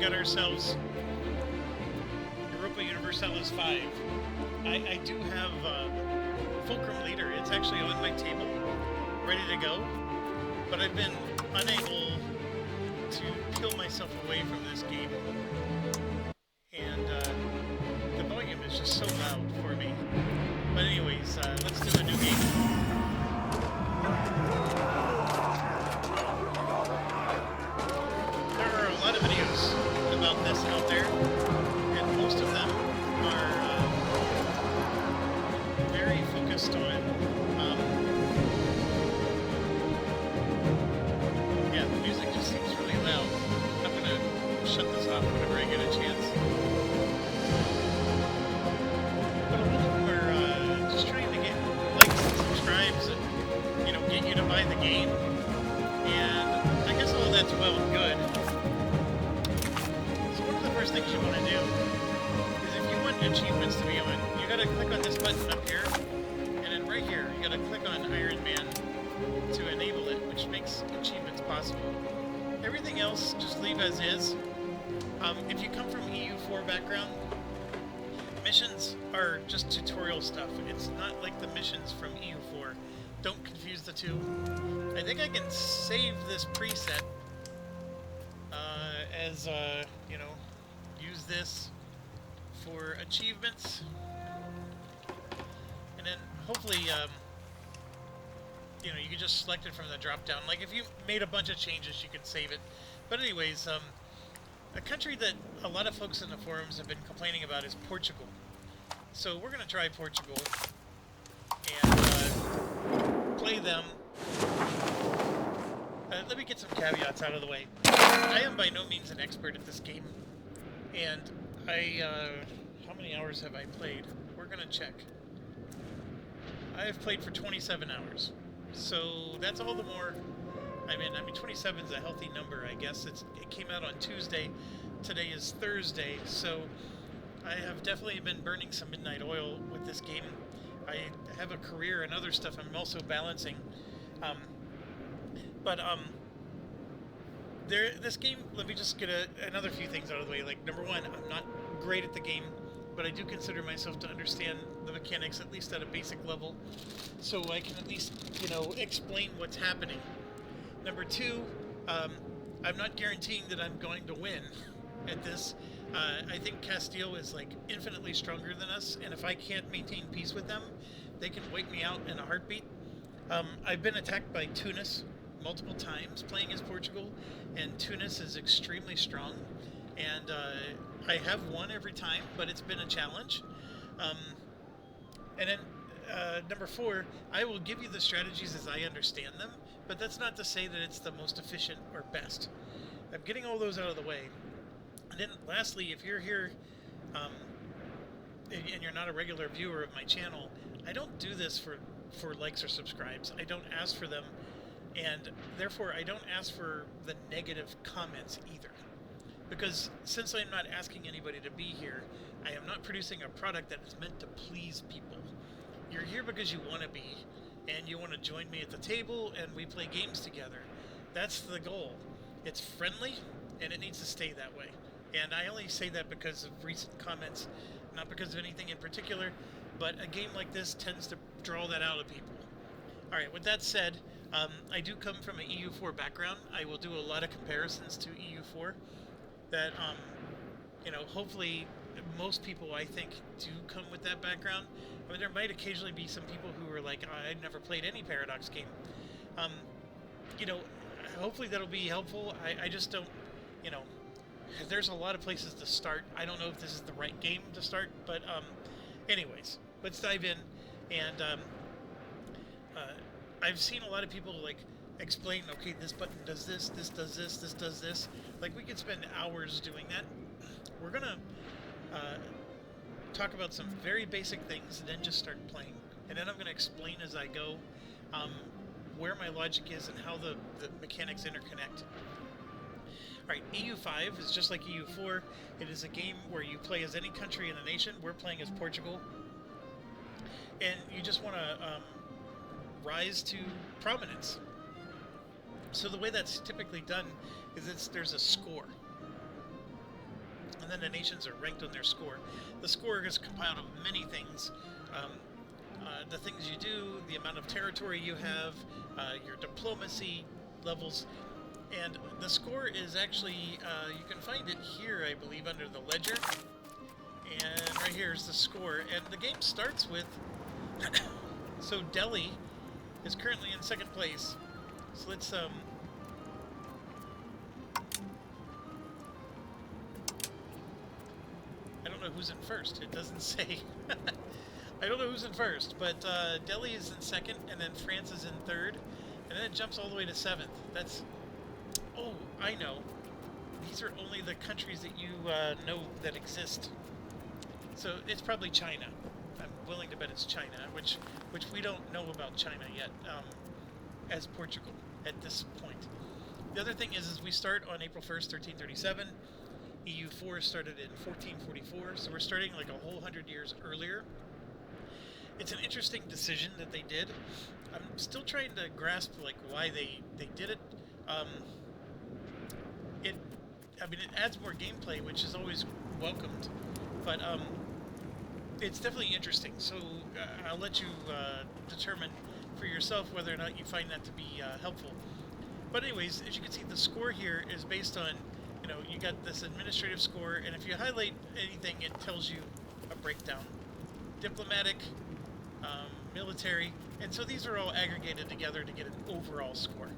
got ourselves Europa Universalis 5. I do have Fulcrum Leader. It's actually on my table, ready to go, but I've been unable to peel myself away from this game, and the volume is just so loud for me. But anyways, let's do a new game. There are a lot of videos about this out there, and most of them are very focused on yeah, the music just seems really loud. I'm gonna shut this off whenever I get a chance. But a lot of them are just trying to get likes and subscribes and, you know, get you to buy the game. And I guess all that's well and good. So one of the first things you want to do is, if you want achievements to be on, you gotta click on this button up here, and then right here, you gotta click on Iron Man to enable it, which makes achievements possible. Everything else, just leave as is. If you come from EU4 background, missions are just tutorial stuff. It's not like the missions from EU4. Don't confuse the two. I think I can save this preset as, you know, use this for achievements. And then hopefully, you know, you can just select it from the drop down. Like if you made a bunch of changes, you could save it. But anyways, a country that a lot of folks in the forums have been complaining about is Portugal. So we're going to try Portugal and play them. Let me get some caveats out of the way. I am by no means an expert at this game, and how many hours have I played? We're going to check. I have played for 27 hours. So that's all the more. I mean 27 is a healthy number, I guess. It came out on Tuesday. Today is Thursday, so I have definitely been burning some midnight oil with this game. I have a career and other stuff I'm also balancing. This game, let me just get another few things out of the way. Like, number one, I'm not great at the game, but I do consider myself to understand the mechanics, at least at a basic level, so I can at least, you know, explain what's happening. Number two, I'm not guaranteeing that I'm going to win at this. I think Castile is, like, infinitely stronger than us, and if I can't maintain peace with them, they can wipe me out in a heartbeat. I've been attacked by Tunis multiple times playing as Portugal, and Tunis is extremely strong, and I have won every time, but it's been a challenge. And then number four, I will give you the strategies as I understand them, but that's not to say that it's the most efficient or best. I'm getting all those out of the way. And then lastly, if you're here and you're not a regular viewer of my channel, I don't do this for likes or subscribes. I don't ask for them, and therefore I don't ask for the negative comments either. Because since I'm not asking anybody to be here, I am not producing a product that is meant to please people. You're here because you want to be, and you want to join me at the table, and we play games together. That's the goal. It's friendly, and it needs to stay that way. And I only say that because of recent comments, not because of anything in particular, but a game like this tends to draw that out of people. Alright, with that said, I do come from an EU4 background. I will do a lot of comparisons to EU4 that, you know, hopefully most people, I think, do come with that background. I mean, there might occasionally be some people who are like, I'd never played any Paradox game. You know, hopefully that'll be helpful. I just don't, you know, there's a lot of places to start. I don't know if this is the right game to start, but anyways, let's dive in. And I've seen a lot of people, like, explain, okay, this button does this, this does this, this does this. Like, we could spend hours doing that. We're gonna talk about some very basic things and then just start playing. And then I'm gonna explain as I go where my logic is and how the mechanics interconnect. Alright, EU5 is just like EU4. It is a game where you play as any country in the nation. We're playing as Portugal. And you just want to rise to prominence. So the way that's typically done is there's a score. and then the nations are ranked on their score. The score is compiled of many things. The things you do, the amount of territory you have, your diplomacy levels, and the score is actually, you can find it here, I believe, under the ledger, and right here is the score, and the game starts with, so Delhi is currently in second place, so let's, I don't know who's in first, it doesn't say. I don't know who's in first, but Delhi is in second, and then France is in third, and then it jumps all the way to seventh. That's... Oh, I know. These are only the countries that you know that exist. So it's probably China. I'm willing to bet it's China, which we don't know about China yet, as Portugal at this point. The other thing is we start on April 1st, 1337. EU5 started in 1444, so we're starting like a whole 100 years earlier. It's an interesting decision that they did. I'm still trying to grasp like why they did it. I mean, it adds more gameplay, which is always welcomed, but it's definitely interesting. So I'll let you determine for yourself whether or not you find that to be helpful. But anyways, as you can see, the score here is based on, you know, you got this administrative score, and if you highlight anything, it tells you a breakdown. Diplomatic, military, and so these are all aggregated together to get an overall score.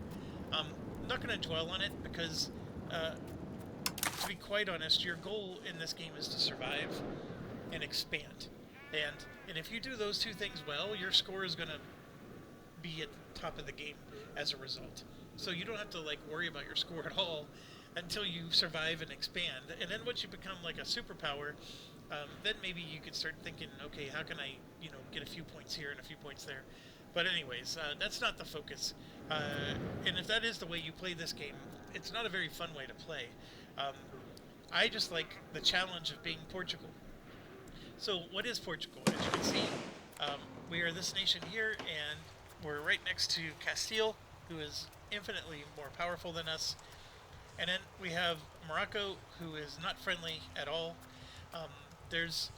I'm not going to dwell on it because, to be quite honest, your goal in this game is to survive and expand. And if you do those two things well, your score is going to be at the top of the game as a result. So you don't have to like worry about your score at all until you survive and expand. And then once you become like a superpower, then maybe you could start thinking, okay, how can I, you know, get a few points here and a few points there. But anyways, that's not the focus. And if that is the way you play this game, it's not a very fun way to play. I just like the challenge of being Portugal. So what is Portugal? As you can see, we are this nation here, and we're right next to Castile, who is infinitely more powerful than us. And then we have Morocco, who is not friendly at all. There's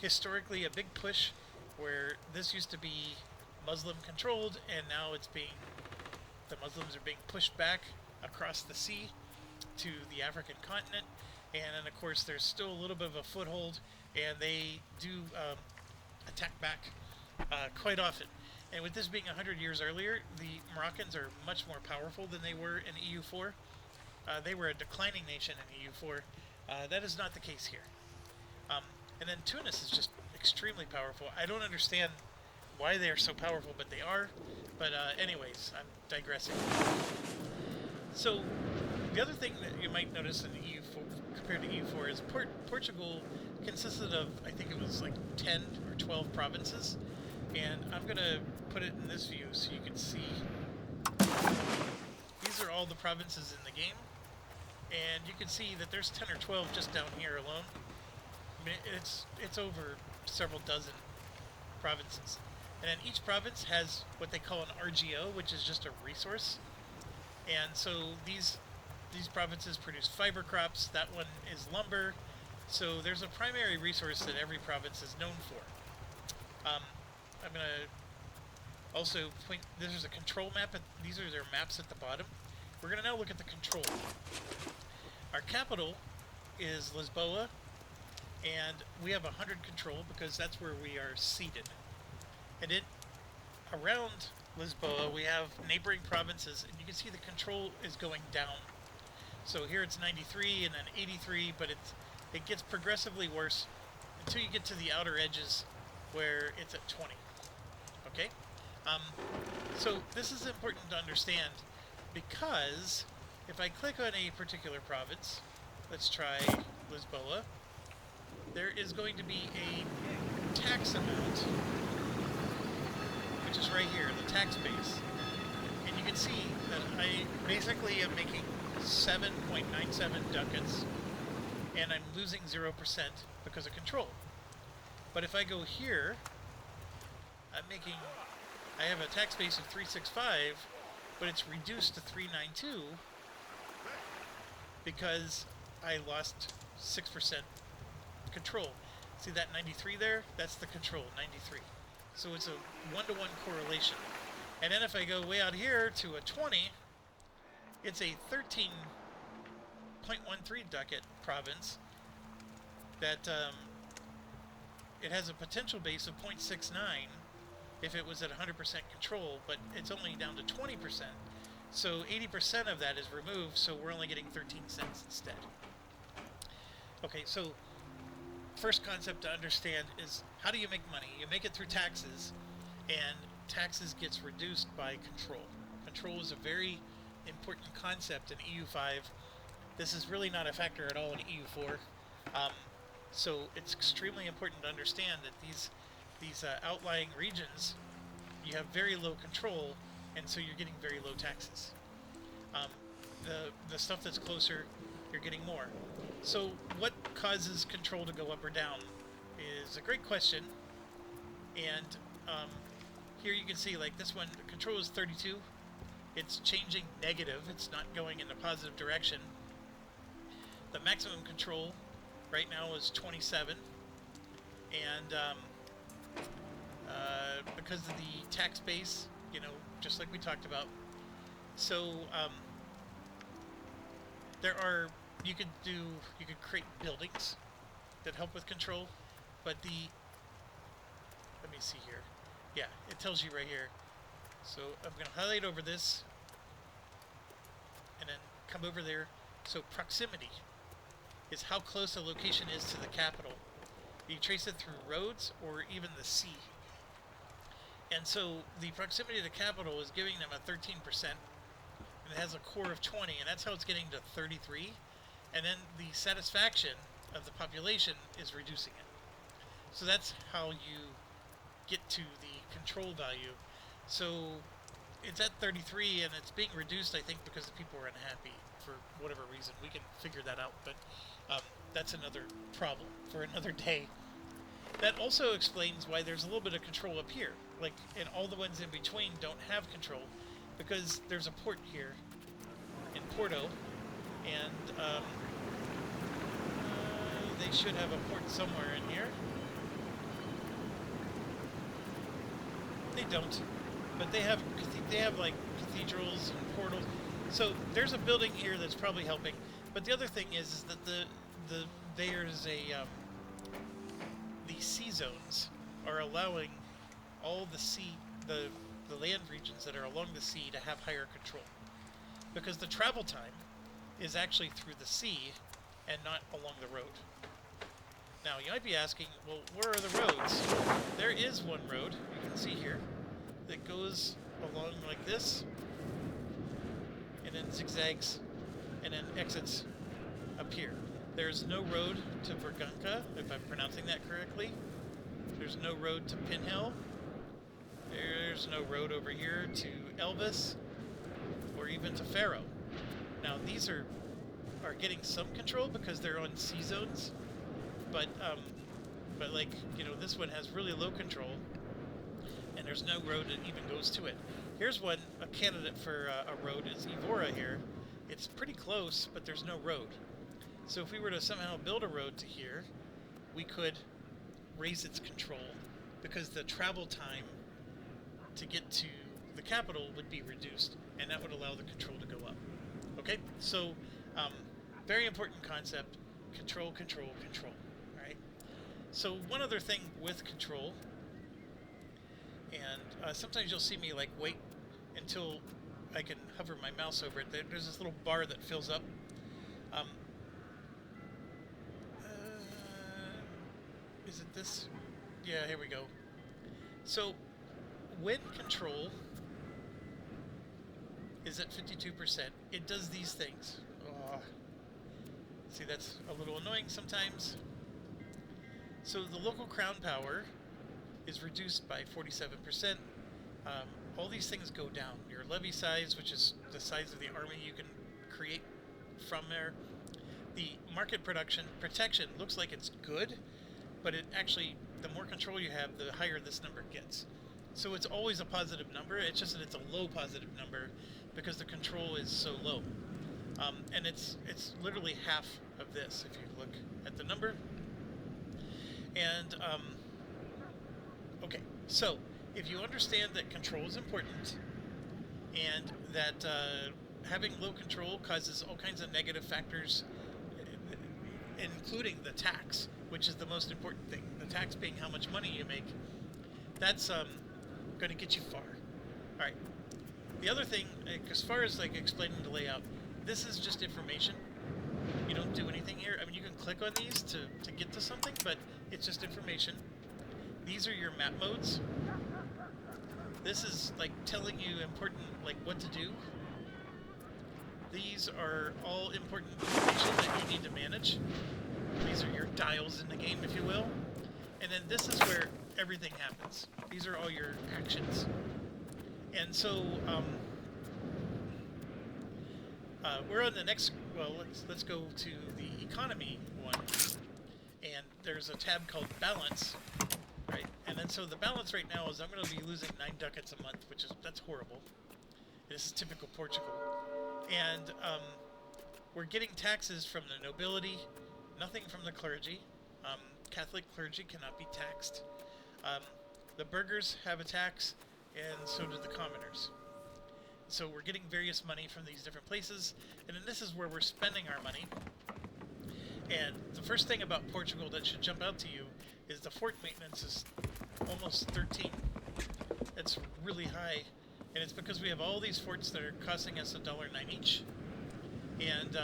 historically a big push where this used to be Muslim controlled, and now the Muslims are being pushed back across the sea to the African continent. And then of course there's still a little bit of a foothold, and they do attack back quite often. And with this being 100 years earlier, the Moroccans are much more powerful than they were in EU4. They were a declining nation in EU4. That is not the case here. And then Tunis is just extremely powerful. I don't understand why they are so powerful, but they are. But anyways, I'm digressing. So the other thing that you might notice in EU4 compared to EU4 is Portugal consisted of, I think it was like 10 or 12 provinces. And I'm going to put it in this view so you can see. These are all the provinces in the game. And you can see that there's 10 or 12 just down here alone. I mean, it's over several dozen provinces. And then each province has what they call an RGO, which is just a resource. And so these provinces produce fiber crops. That one is lumber. So there's a primary resource that every province is known for. I'm going to also point, this is a control map. These are their maps at the bottom. We're going to now look at the control. Our capital is Lisboa, and we have 100 control because that's where we are seated. And around Lisboa, we have neighboring provinces, and you can see the control is going down. So here it's 93 and then 83, but it gets progressively worse until you get to the outer edges where it's at 20. Okay? So this is important to understand because if I click on a particular province, let's try Lisboa, there is going to be a tax amount, which is right here, the tax base. And you can see that I basically am making 7.97 ducats, and I'm losing 0% because of control. But if I go here, I have a tax base of 365, but it's reduced to 392 because I lost 6% control. See that 93 there? That's the control, 93. So it's a one-to-one correlation. And then if I go way out here to a 20, it's a 13.13 ducat province that it has a potential base of 0.69 if it was at 100% control, but it's only down to 20%. So 80% of that is removed, so we're only getting 13 cents instead. Okay, so first concept to understand is, how do you make money? You make it through taxes, and taxes gets reduced by control. Control is a very important concept in EU5. This is really not a factor at all in EU4. So it's extremely important to understand that these outlying regions, you have very low control, and so you're getting very low taxes. The stuff that's closer, you're getting more. So what causes control to go up or down is a great question. And here you can see, like this one, control is 32. It's changing negative. It's not going in a positive direction. The maximum control right now is 27. And because of the tax base, you know, just like we talked about. So you could create buildings that help with control, but let me see here. Yeah, it tells you right here. So I'm going to highlight over this and then come over there. So proximity is how close a location is to the capital. You trace it through roads or even the sea. And so the proximity to the capital is giving them a 13%, and it has a core of 20, and that's how it's getting to 33. And then the satisfaction of the population is reducing it. So that's how you get to the control value. So it's at 33, and it's being reduced, I think, because the people are unhappy for whatever reason. We can figure that out, but that's another problem for another day. That also explains why there's a little bit of control up here. Like, and all the ones in between don't have control, because there's a port here in Porto, and they should have a port somewhere in here. They don't, but they have like cathedrals and portals. So there's a building here that's probably helping. But the other thing is that there's the sea zones are allowing all the land regions that are along the sea to have higher control, because the travel time is actually through the sea and not along the road. Now you might be asking, well, where are the roads? There is one road, you can see here, that goes along like this, and then zigzags, and then exits up here. There's no road to Vergunca, if I'm pronouncing that correctly. There's no road to Pinhill. There's no road over here to Elvis, or even to Faro. Now these are getting some control because they're on sea zones, but like, you know, this one has really low control, and there's no road that even goes to it. Here's one, a candidate for a road is Evora here. It's pretty close, but there's no road. So if we were to somehow build a road to here, we could raise its control, because the travel time to get to the capital would be reduced, and that would allow the control to go up. Okay, so very important concept: control, control, control. All right. So one other thing with control, and sometimes you'll see me like wait until I can hover my mouse over it. There's this little bar that fills up. Is it this? Yeah, here we go. So when control is at 52%, it does these things. See, that's a little annoying sometimes. So the local crown power is reduced by 47%. All these things go down. Your levy size, which is the size of the army you can create from there. The market protection looks like it's good, but it actually, the more control you have, the higher this number gets. So it's always a positive number. It's just that it's a low positive number because the control is so low. And it's literally half of this if you look at the number. And okay, so if you understand that control is important, and that having low control causes all kinds of negative factors, including the tax, which is the most important thing. The tax being how much money you make. That's going to get you far. All right. The other thing, as far as like explaining the layout, this is just information. You don't do anything here. I mean, you can click on these to get to something, but it's just information. These are your map modes. This is like telling you important, like what to do. These are all important information that you need to manage. These are your dials in the game, if you will. And then this is where everything happens. These are all your actions. And so we're on the next. Well, let's go to the economy one. And there's a tab called balance, right? And then so the balance right now is I'm going to be losing 9 ducats a month, that's horrible. This is typical Portugal. And we're getting taxes from the nobility, nothing from the clergy. Catholic clergy cannot be taxed. The burghers have a tax, and so do the commoners. So we're getting various money from these different places, and then this is where we're spending our money. And the first thing about Portugal that should jump out to you is the fort maintenance is almost 13. That's really high. And it's because we have all these forts that are costing us $1.09 each. And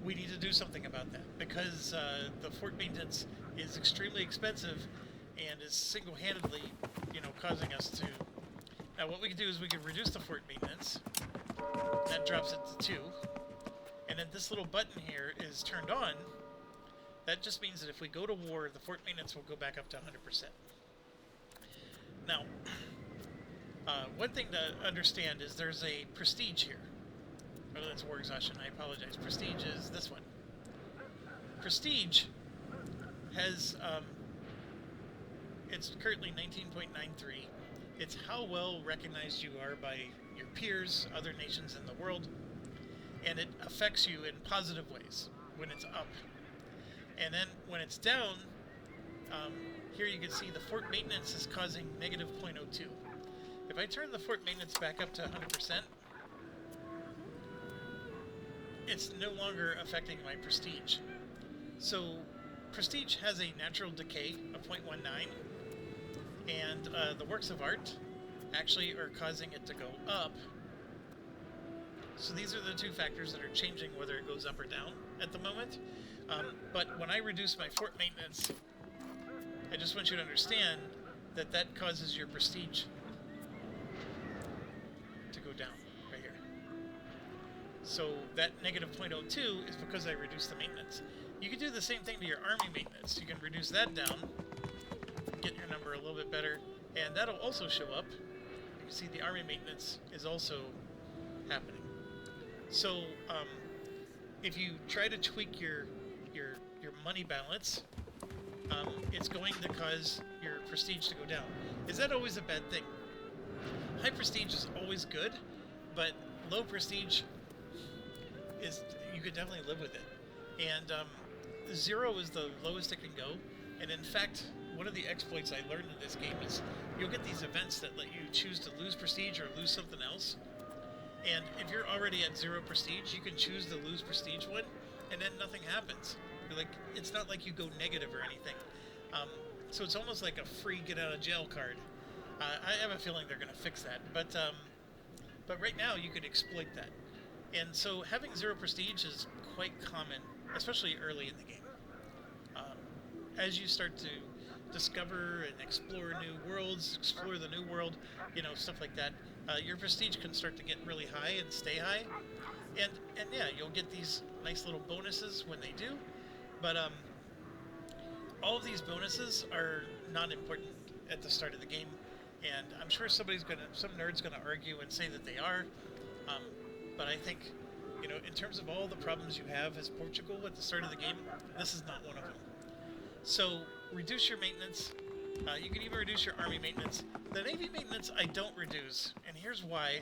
we need to do something about that, because the fort maintenance is extremely expensive and is single-handedly, causing us to... Now what we can do is we can reduce the fort maintenance. That drops it to 2. And then this little button here is turned on. That just means that if we go to war, the fort maintenance will go back up to 100%. Now, one thing to understand is there's a prestige here. Oh, that's war exhaustion, I apologize. Prestige is this one. Prestige has, it's currently 19.93. It's how well recognized you are by your peers, other nations in the world, and it affects you in positive ways when it's up. And then when it's down, here you can see the fort maintenance is causing negative 0.02. If I turn the fort maintenance back up to 100%, it's no longer affecting my prestige. So prestige has a natural decay of 0.19, and the works of art actually are causing it to go up. So these are the two factors that are changing whether it goes up or down at the moment. But when I reduce my fort maintenance, I just want you to understand that that causes your prestige to go down right here. So that negative 0.02 is because I reduced the maintenance. You can do the same thing to your army maintenance. You can reduce that down, get your number a little bit better, and that'll also show up. You can see the army maintenance is also happening. So if you try to tweak your money balance, it's going to cause your prestige to go down. Is that always a bad thing? High prestige is always good, but low prestige is, you could definitely live with it. And 0 is the lowest it can go. And in fact, one of the exploits I learned in this game is you'll get these events that let you choose to lose prestige or lose something else. And if you're already at 0 prestige, you can choose the lose prestige one, and then nothing happens. Like, it's not like you go negative or anything. So it's almost like a free get out of jail card. I have a feeling they're going to fix that, but right now you could exploit that. And so having 0 prestige is quite common, especially early in the game. As you start to discover and explore new worlds, explore the new world, stuff like that, your prestige can start to get really high and stay high. And yeah, you'll get these nice little bonuses when they do, but all of these bonuses are not important at the start of the game, and I'm sure some nerd's gonna argue and say that they are, but I think, in terms of all the problems you have as Portugal at the start of the game, this is not one of them. So reduce your maintenance. You can even reduce your army maintenance. The navy maintenance I don't reduce, and here's why.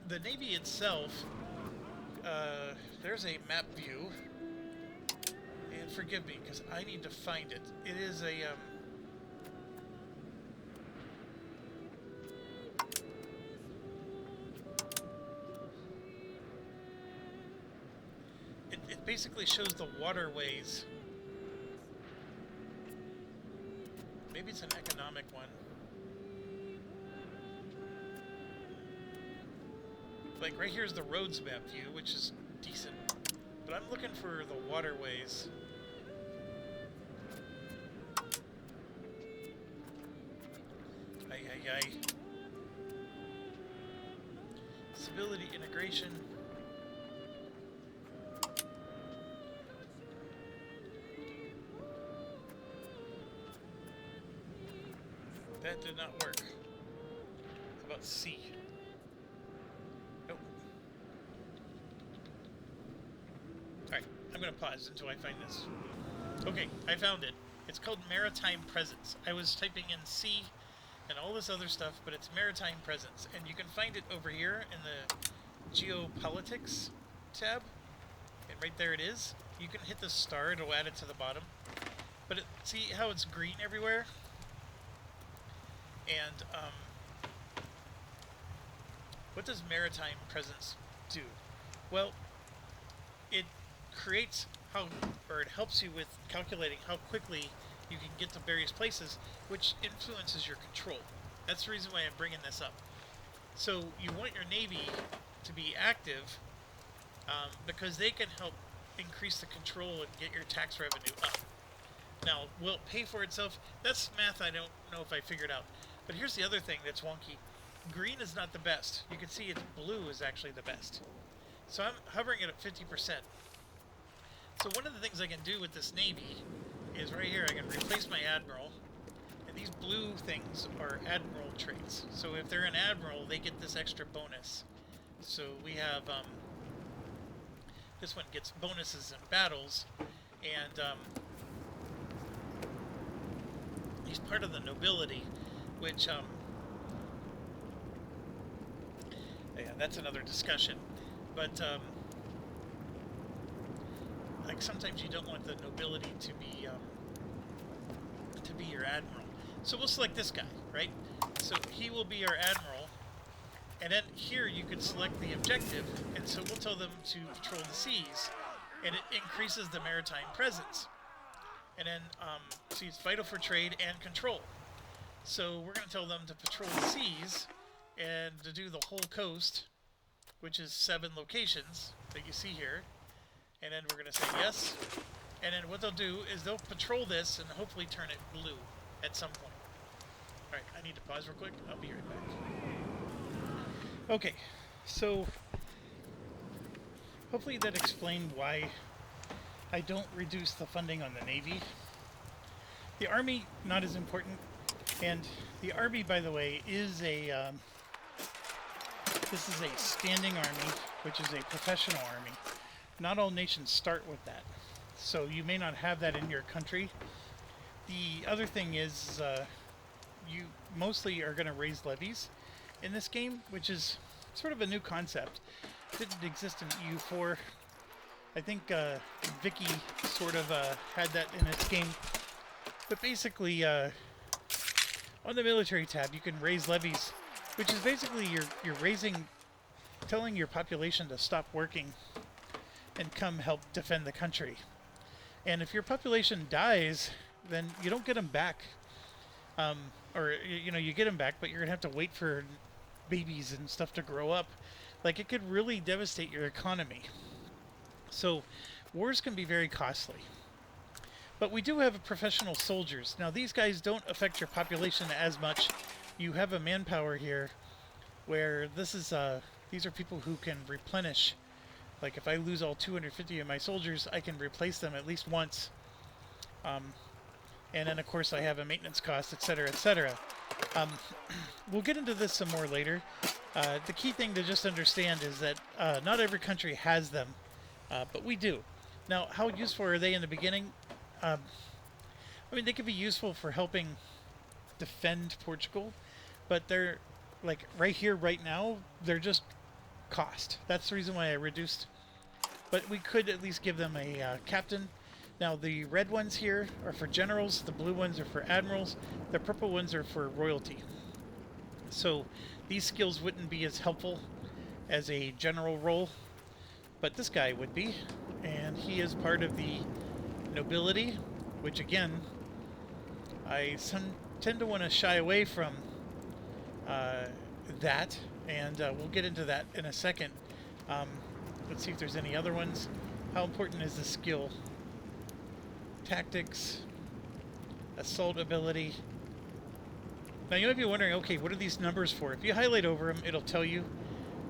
the Navy itself, there's a map view, and forgive me because I need to find it. It is a it basically shows the waterways. Maybe it's an economic one. Like right here's the roads map view, which is decent. But I'm looking for the waterways. Ay, ay, ay. Stability, integration. That did not work. How about C? Nope. Alright, I'm going to pause until I find this. Okay, I found it. It's called Maritime Presence. I was typing in C and all this other stuff, but it's Maritime Presence. And you can find it over here in the Geopolitics tab. And right there it is. You can hit the star, it'll add it to the bottom. But see how it's green everywhere? And what does Maritime Presence do? Well, it creates it helps you with calculating how quickly you can get to various places, which influences your control. That's the reason why I'm bringing this up. So you want your Navy to be active because they can help increase the control and get your tax revenue up. Now, will it pay for itself? That's math I don't know if I figured out. But here's the other thing that's wonky. Green is not the best. You can see it's blue is actually the best. So I'm hovering it at 50%. So one of the things I can do with this Navy is right here I can replace my Admiral. And these blue things are Admiral traits. So if they're an Admiral, they get this extra bonus. So we have, this one gets bonuses in battles. And he's part of the nobility. Which, yeah, that's another discussion. But, like, sometimes you don't want the nobility to be your admiral. So we'll select this guy, right? So he will be our admiral. And then here you can select the objective, and so we'll tell them to patrol the seas, and it increases the maritime presence. And then, see, it's vital for trade and control. So we're going to tell them to patrol the seas and to do the whole coast, which is 7 locations that you see here. And then we're going to say yes. And then what they'll do is they'll patrol this and hopefully turn it blue at some point. Alright, I need to pause real quick. I'll be right back. Okay, so hopefully that explained why I don't reduce the funding on the Navy. The Army, not as important. And the Army, by the way, is a, this is a standing army, which is a professional army. Not all nations start with that. So you may not have that in your country. The other thing is, you mostly are going to raise levies in this game, which is sort of a new concept. It didn't exist in EU4. I think Vicky sort of had that in its game. But basically, on the military tab, you can raise levies, which is basically you're telling your population to stop working and come help defend the country. And if your population dies, then you don't get them back. Or, you know, you get them back, but you're going to have to wait for babies and stuff to grow up. Like, it could really devastate your economy. So, wars can be very costly. But we do have professional soldiers. Now, these guys don't affect your population as much. You have a manpower here where this is, these are people who can replenish. Like, if I lose all 250 of my soldiers, I can replace them at least once. And then, of course, I have a maintenance cost, etc., etc. We'll get into this some more later. The key thing to just understand is that not every country has them, but we do. Now, how useful are they in the beginning? I mean, they could be useful for helping defend Portugal, but they're, like, right here, right now, they're just cost. That's the reason why I reduced. But we could at least give them a captain. Now the red ones here are for generals, the blue ones are for admirals, the purple ones are for royalty. So these skills wouldn't be as helpful as a general role, but this guy would be, and he is part of the nobility, which again, I tend to want to shy away from that, and we'll get into that in a second. Let's see if there's any other ones. How important is the skill? Tactics, assault ability. Now you might be wondering, okay, what are these numbers for? If you highlight over them, it'll tell you.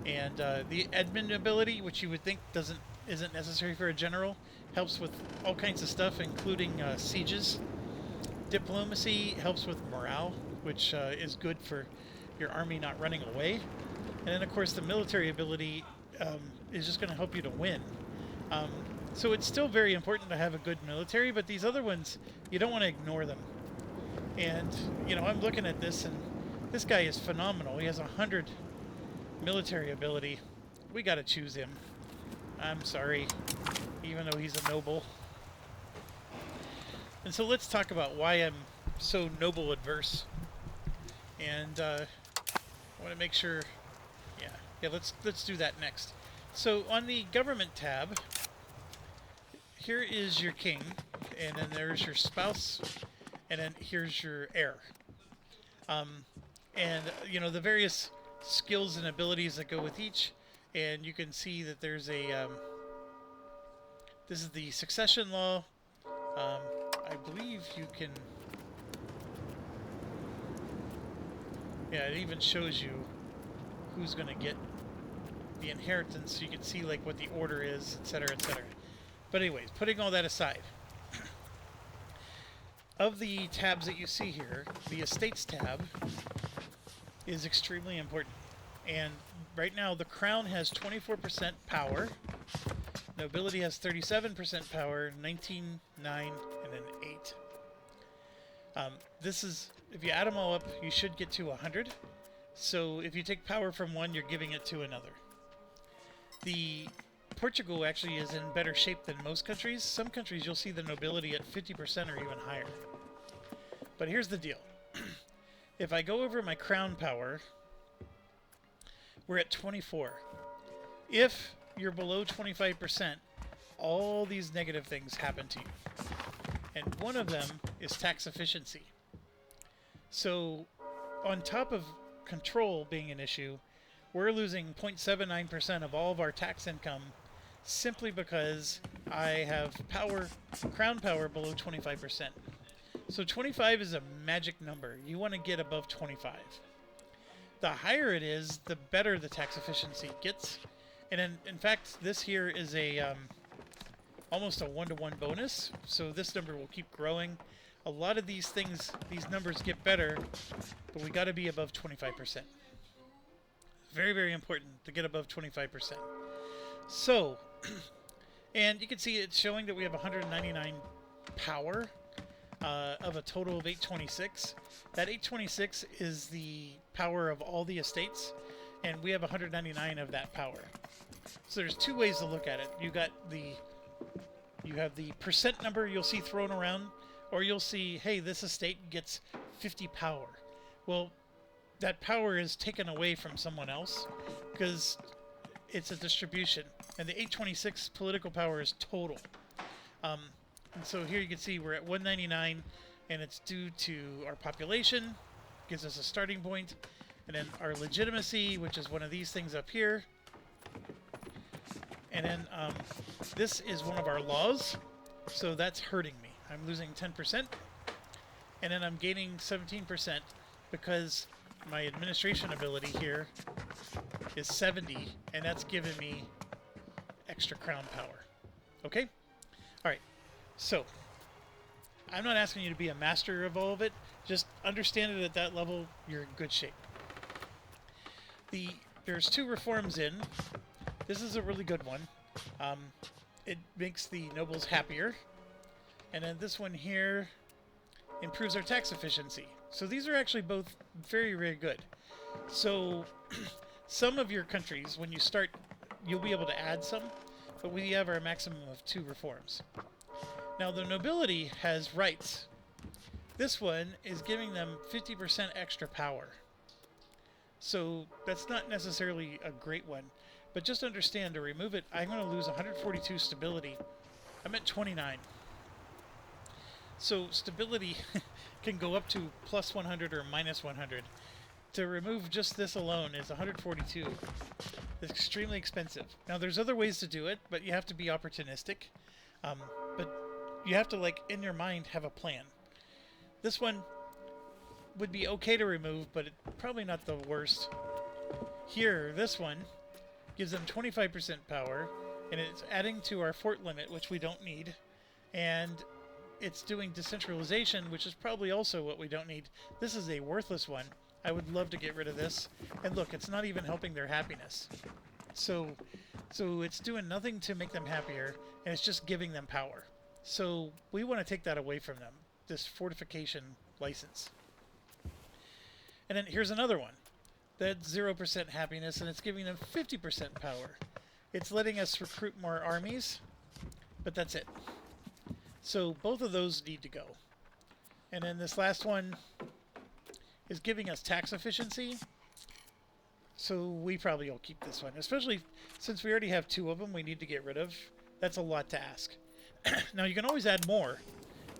And the admin ability, which you would think isn't necessary for a general, helps with all kinds of stuff, including sieges. Diplomacy helps with morale, which is good for your army not running away. And then, of course, the military ability is just going to help you to win. So it's still very important to have a good military, but these other ones, you don't want to ignore them. And, you know, I'm looking at this, and this guy is phenomenal. He has 100 military ability. We got to choose him. I'm sorry, even though he's a noble. And so let's talk about why I'm so noble adverse. And I want to make sure, yeah, let's do that next. So on the government tab, here is your king, and then there's your spouse, and then here's your heir. And you know, the various skills and abilities that go with each, and you can see that there's a this is the succession law. I believe you can, yeah, it even shows you who's going to get the inheritance, so you can see like what the order is, etc., etc. But anyways, putting all that aside, of the tabs that you see here, the estates tab is extremely important. And right now the crown has 24% power, nobility has 37% power, 19, 9, and an 8. This is, if you add them all up, you should get to 100. So if you take power from one, you're giving it to another. Portugal actually is in better shape than most countries. Some countries you'll see the nobility at 50% or even higher. But here's the deal. If I go over my crown power, we're at 24. If you're below 25%, all these negative things happen to you. And one of them is tax efficiency. So on top of control being an issue, we're losing 0.79% of all of our tax income simply because I have crown power below 25%. So 25 is a magic number. You want to get above 25. The higher it is, the better the tax efficiency gets. And in fact, this here is a almost a 1-to-1 bonus. So this number will keep growing. A lot of these things, these numbers get better, but we got to be above 25%. Very, very important to get above 25%. So, and you can see it's showing that we have 199 power of a total of 826. That 826 is the power of all the estates, and we have 199 of that power. So there's two ways to look at it. You have the percent number you'll see thrown around, or you'll see, hey, this estate gets 50 power. Well, that power is taken away from someone else because it's a distribution, and the 826 political power is total. And so here you can see we're at 199, and it's due to our population, gives us a starting point, and then our legitimacy, which is one of these things up here. And then this is one of our laws, so that's hurting me. I'm losing 10%, and then I'm gaining 17% because my administration ability here is 70, and that's giving me extra crown power. Okay? Alright, so I'm not asking you to be a master of all of it. Just understand it at that level, you're in good shape. There's 2 reforms in. This is a really good one. It makes the nobles happier. And then this one here improves our tax efficiency. So these are actually both very, very good. So some of your countries, when you start, you'll be able to add some, but we have our maximum of 2 reforms. Now the nobility has rights. This one is giving them 50% extra power. So that's not necessarily a great one, but just understand, to remove it, I'm going to lose 142 stability. I'm at 29. So stability can go up to plus 100 or minus 100. To remove just this alone is 142. It's extremely expensive. Now there's other ways to do it, but you have to be opportunistic. But you have to, like, in your mind, have a plan. This one would be okay to remove, but it's probably not the worst. Here, this one gives them 25% power, and it's adding to our fort limit, which we don't need. And it's doing decentralization, which is probably also what we don't need. This is a worthless one. I would love to get rid of this. And look, it's not even helping their happiness. So it's doing nothing to make them happier, and it's just giving them power. So we want to take that away from them, this fortification license. And then here's another one. That's 0% happiness, and it's giving them 50% power. It's letting us recruit more armies, but that's it. So both of those need to go. And then this last one is giving us tax efficiency. So we probably will keep this one, especially since we already have 2 of them we need to get rid of. That's a lot to ask. Now you can always add more,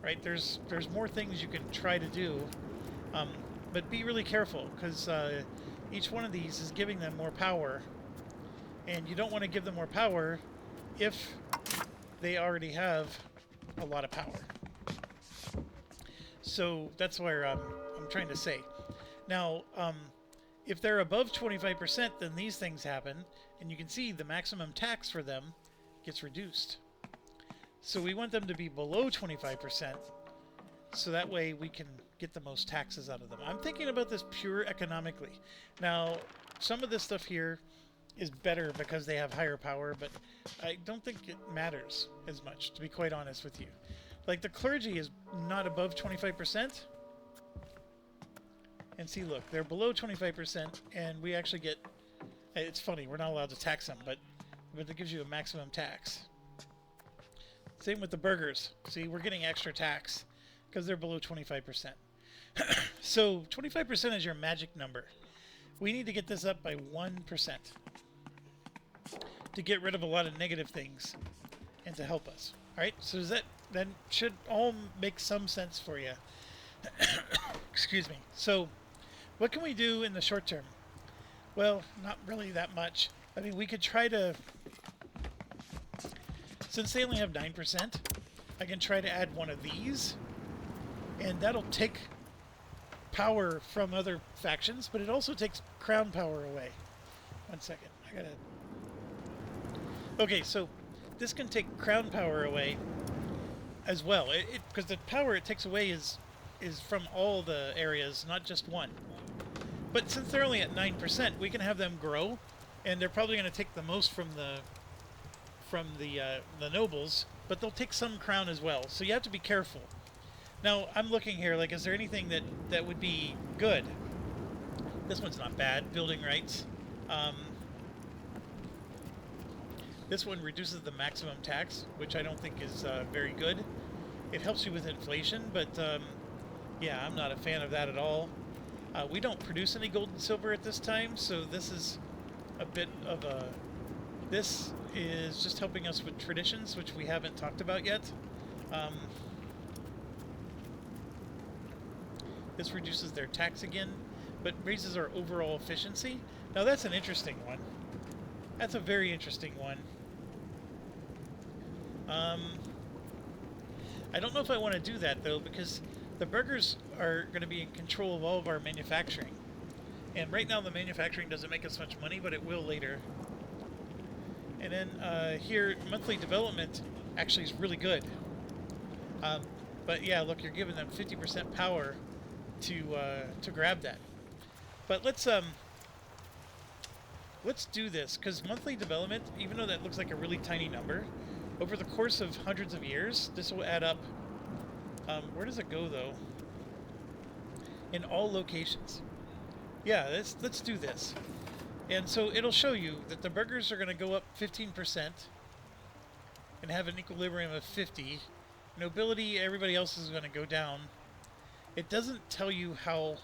right? There's more things you can try to do, but be really careful, because each one of these is giving them more power, and you don't want to give them more power if they already have a lot of power. So that's where I'm trying to say. Now, if they're above 25%, then these things happen, and you can see the maximum tax for them gets reduced. So we want them to be below 25%, so that way we can get the most taxes out of them. I'm thinking about this pure economically. Now, some of this stuff here is better because they have higher power, but I don't think it matters as much, to be quite honest with you. Like, the clergy is not above 25%. And see, look, they're below 25%, and we actually get... It's funny, we're not allowed to tax them, but it gives you a maximum tax. Same with the burgers. See, we're getting extra tax because they're below 25%. So 25% is your magic number. We need to get this up by 1% to get rid of a lot of negative things and to help us. All right, so that should all make some sense for you. Excuse me. So what can we do in the short term? Well, not really that much. I mean, we could try to... Since they only have 9%, I can try to add one of these, and that'll take power from other factions, but it also takes crown power away. 1 second, I gotta... Okay, so this can take crown power away as well, because the power it takes away is from all the areas, not just one. But since they're only at 9%, we can have them grow, and they're probably going to take the most from the nobles, but they'll take some crown as well. So you have to be careful. Now, I'm looking here, like, is there anything that would be good? This one's not bad. Building rights. This one reduces the maximum tax, which I don't think is very good. It helps you with inflation, but yeah, I'm not a fan of that at all. We don't produce any gold and silver at this time, so this is a bit of a... This is just helping us with traditions, which we haven't talked about yet. This reduces their tax again, but raises our overall efficiency. Now that's an interesting one. That's a very interesting one. I don't know if I want to do that, though, because the burgers are going to be in control of all of our manufacturing. And right now the manufacturing doesn't make us much money, but it will later. And then here, monthly development actually is really good. But yeah, look, you're giving them 50% power to grab that. But let's do this, because monthly development, even though that looks like a really tiny number, over the course of hundreds of years, this will add up. Where does it go, though? In all locations. Yeah, let's do this. And so it'll show you that the burgers are going to go up 15% and have an equilibrium of 50. Nobility, everybody else is going to go down. It doesn't tell you how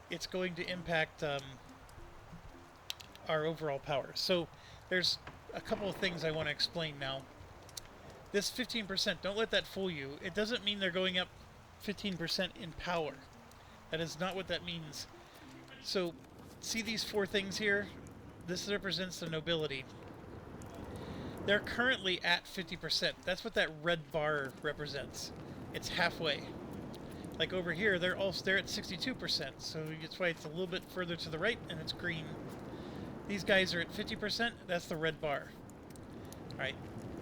it's going to impact our overall power. So there's a couple of things I want to explain now. This 15%, don't let that fool you. It doesn't mean they're going up 15% in power. That is not what that means. So, see these four things here? This represents the nobility. They're currently at 50%. That's what that red bar represents. It's halfway. Like over here, they're at 62%, so that's why it's a little bit further to the right, and it's green. These guys are at 50%. That's the red bar. All right.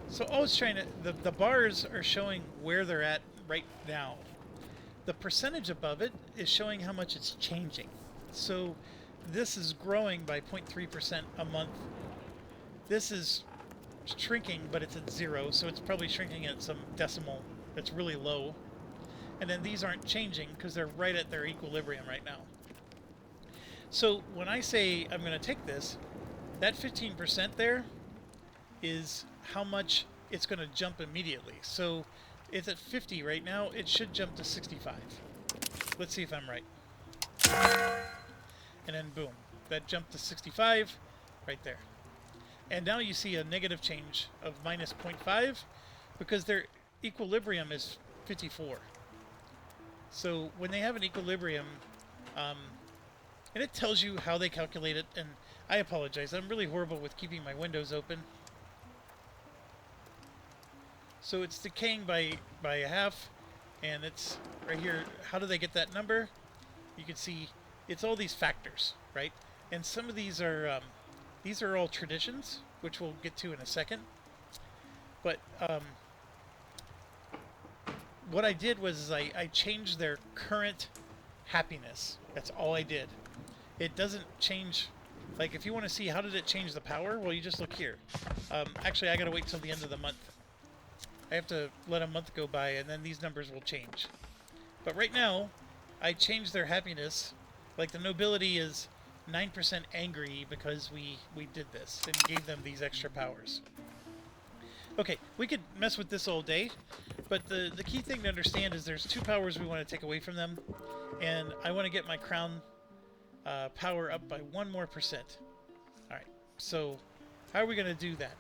So all it's trying to, the bars are showing where they're at right now. The percentage above it is showing how much it's changing. So this is growing by 0.3% a month. This is shrinking, but it's at 0, so it's probably shrinking at some decimal that's really low. And then these aren't changing because they're right at their equilibrium right now. So when I say I'm going to take this, that 15% there is how much it's going to jump immediately. So it's at 50 right now. It should jump to 65. Let's see if I'm right. And then boom, that jumped to 65 right there. And now you see a negative change of minus 0.5 because their equilibrium is 54. So when they have an equilibrium, and it tells you how they calculate it, and I apologize, I'm really horrible with keeping my windows open. So it's decaying by a half, and it's right here. How do they get that number? You can see it's all these factors, right? And some of these are all traditions, which we'll get to in a second. But what I did was I changed their current happiness. That's all I did. It doesn't change. Like, if you want to see how did it change the power, well, you just look here. Actually, I gotta wait till the end of the month. I have to let a month go by, and then these numbers will change. But right now, I changed their happiness. Like, the nobility is 9% angry because we did this and gave them these extra powers. Okay, we could mess with this all day, but the key thing to understand is there's two powers we want to take away from them, and I want to get my crown power up by 1 more percent. Alright, so how are we going to do that?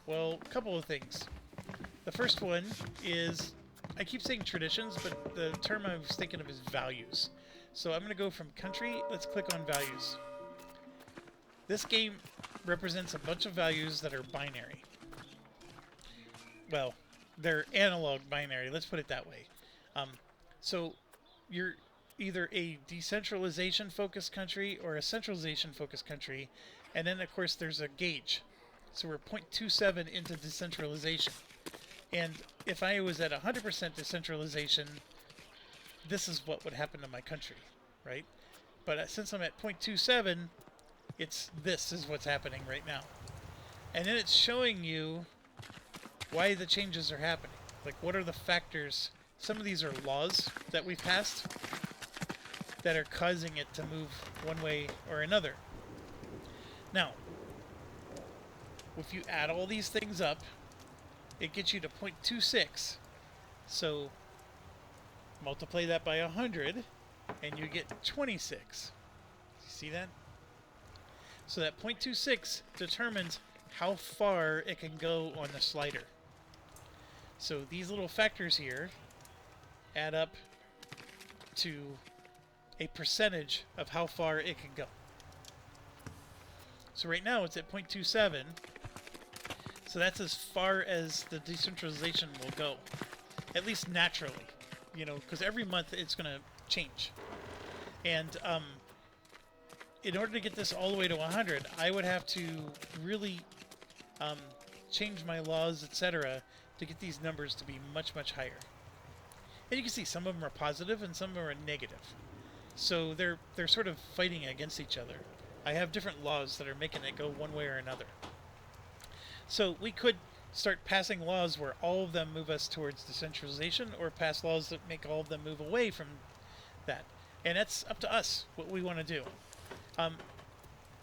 Well, a couple of things. The first one is, I keep saying traditions, but the term I was thinking of is values. So I'm going to go from country, let's click on values. This game represents a bunch of values that are binary. Well, they're analog binary, let's put it that way. So you're either a decentralization focused country or a centralization focused country, and then of course there's a gauge. So we're 0.27 into decentralization. And if I was at 100% decentralization, this is what would happen to my country, right? But since I'm at 0.27, this is what's happening right now. And then it's showing you why the changes are happening. Like, what are the factors? Some of these are laws that we've passed that are causing it to move one way or another. Now, if you add all these things up, it gets you to 0.26. So multiply that by 100 and you get 26. You see that? So that 0.26 determines how far it can go on the slider. So these little factors here add up to a percentage of how far it can go. So right now it's at 0.27. So that's as far as the decentralization will go, at least naturally, you know, because every month it's going to change. And in order to get this all the way to 100, I would have to really change my laws, etc., to get these numbers to be much, much higher. And you can see some of them are positive and some of them are negative. So they're sort of fighting against each other. I have different laws that are making it go one way or another. So we could start passing laws where all of them move us towards decentralization, or pass laws that make all of them move away from that. And that's up to us, what we want to do.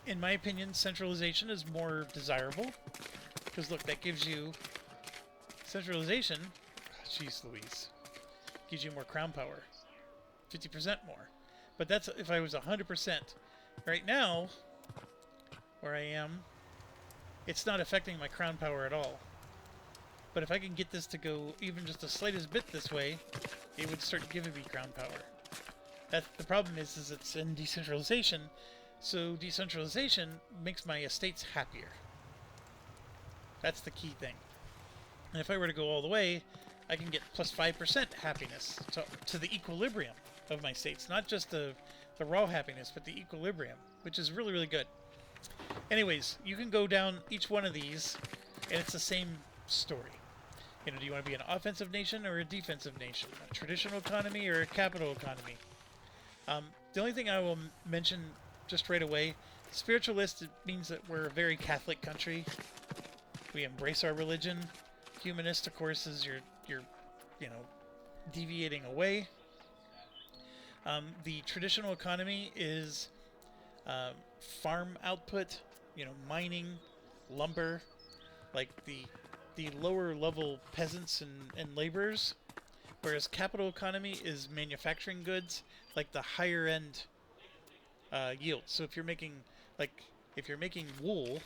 in my opinion, centralization is more desirable. Because look, that gives you centralization. Jeez Louise. Gives you more crown power. 50% more. But that's if I was 100%. Right now, where I am, it's not affecting my crown power at all. But if I can get this to go even just the slightest bit this way, it would start giving me crown power. That's the problem is it's in decentralization. So decentralization makes my estates happier. That's the key thing. And if I were to go all the way, I can get plus 5% happiness to the equilibrium of my states. Not just the raw happiness, but the equilibrium, which is really, really good. Anyways, you can go down each one of these, and it's the same story. You know, do you want to be an offensive nation or a defensive nation? A traditional economy or a capital economy? The only thing I will mention just right away, spiritualist means that we're a very Catholic country. We embrace our religion. Humanist, of course, is you're you know, deviating away. The traditional economy is farm output, you know, mining, lumber, like the lower level peasants and laborers, whereas capital economy is manufacturing goods, like the higher end yield. So if you're making wool,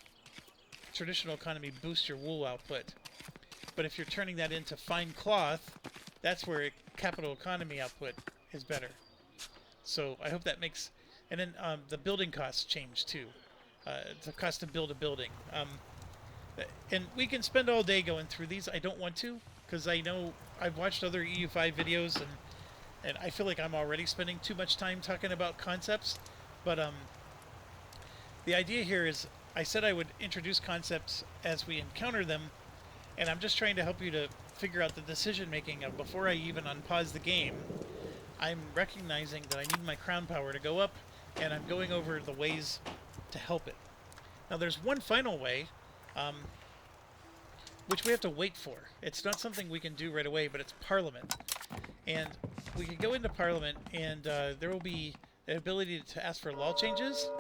traditional economy boosts your wool output. But if you're turning that into fine cloth, that's where capital economy output is better. So I hope that makes... And then the building costs change too. The cost to build a building. And we can spend all day going through these. I don't want to, because I know I've watched other EU5 videos, and I feel like I'm already spending too much time talking about concepts. But the idea here is, I said I would introduce concepts as we encounter them, and I'm just trying to help you to figure out the decision making of before I even unpause the game. I'm recognizing that I need my crown power to go up, and I'm going over the ways to help it. Now there's one final way, which we have to wait for. It's not something we can do right away, but it's Parliament. And we can go into Parliament, and there will be the ability to ask for law changes,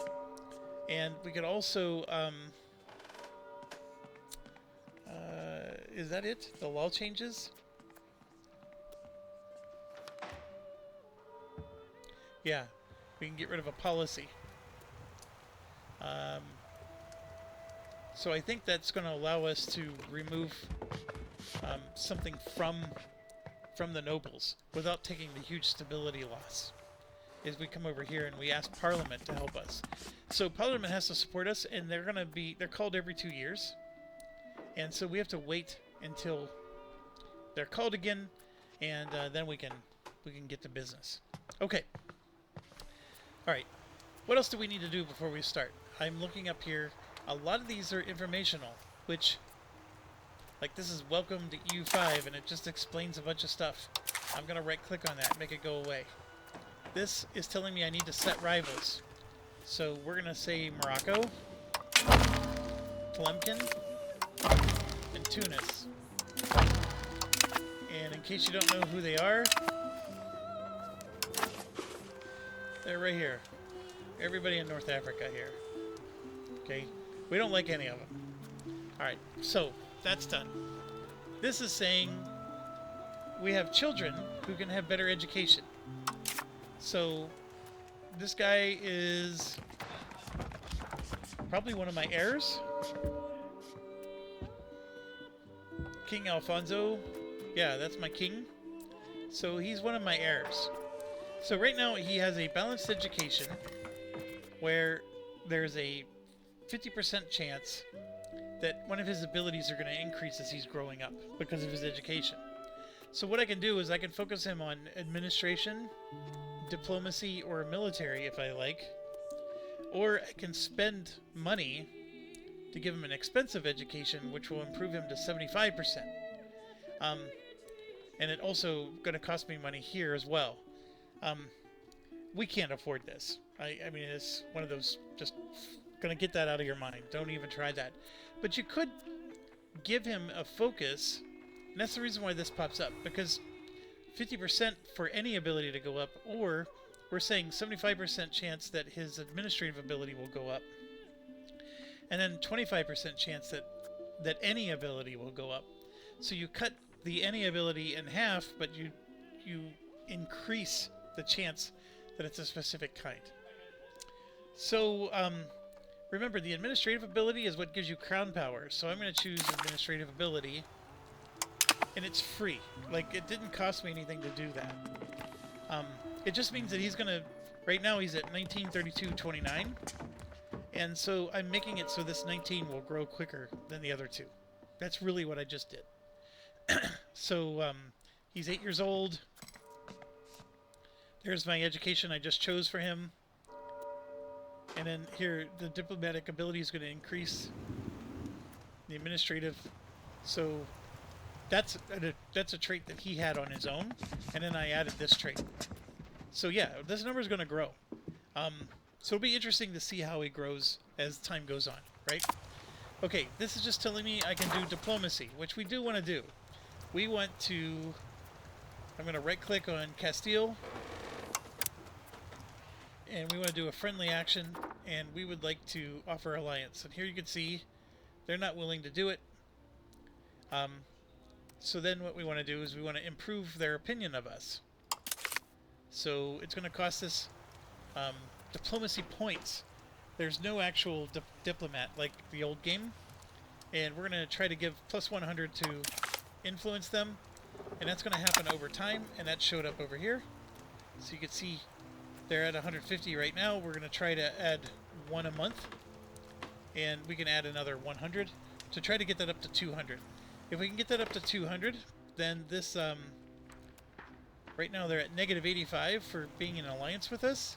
and we could also... is that it? The law changes? Yeah, we can get rid of a policy. So I think that's going to allow us to remove something from the nobles without taking the huge stability loss. Is we come over here and we ask Parliament to help us. So Parliament has to support us, and they're called every 2 years. And so we have to wait until they're called again, and then we can get to business. Okay. All right. What else do we need to do before we start? I'm looking up here. A lot of these are informational, which, like, this is welcome to EU5, and it just explains a bunch of stuff. I'm going to right-click on that, make it go away. This is telling me I need to set rivals. So we're going to say Morocco, Tlemcen, and Tunis. And in case you don't know who they are, they're right here. Everybody in North Africa here. Okay? We don't like any of them. Alright, so that's done. This is saying we have children who can have better education. So this guy is probably one of my heirs. King Alfonso. Yeah, that's my king. So he's one of my heirs. So right now he has a balanced education where there's a 50% chance that one of his abilities are going to increase as he's growing up because of his education. So what I can do is I can focus him on administration, diplomacy, or military if I like. Or I can spend money to give him an expensive education, which will improve him to 75%. And it also going to cost me money here as well. We can't afford this. I mean, it's one of those, just going to get that out of your mind. Don't even try that. But you could give him a focus, and that's the reason why this pops up, because 50% for any ability to go up, or we're saying 75% chance that his administrative ability will go up. and then 25% chance that any ability will go up. So you cut the any ability in half, but you increase the chance that it's a specific kind. So remember, the administrative ability is what gives you crown power. So I'm going to choose administrative ability, and it's free. Like, it didn't cost me anything to do that. It just means that he's going to, right now he's at 1932.29, and so I'm making it so this 19 will grow quicker than the other two. That's really what I just did. So he's 8 years old. There's my education I just chose for him. And then here, the diplomatic ability is going to increase. The administrative. So that's a trait that he had on his own. And then I added this trait. So yeah, this number is going to grow. So it'll be interesting to see how he grows as time goes on, right? Okay, this is just telling me I can do diplomacy, which we do want to do. We want to... I'm going to right-click on Castile. And we want to do a friendly action, and we would like to offer alliance. And here you can see they're not willing to do it. So then what we want to do is we want to improve their opinion of us. So it's going to cost us diplomacy points. There's no actual diplomat like the old game. And we're going to try to give plus 100 to influence them. And that's going to happen over time, and that showed up over here. So you can see they're at 150 right now. We're going to try to add one a month, and we can add another 100 to try to get that up to 200. If we can get that up to 200, then this, right now they're at negative 85 for being in alliance with us.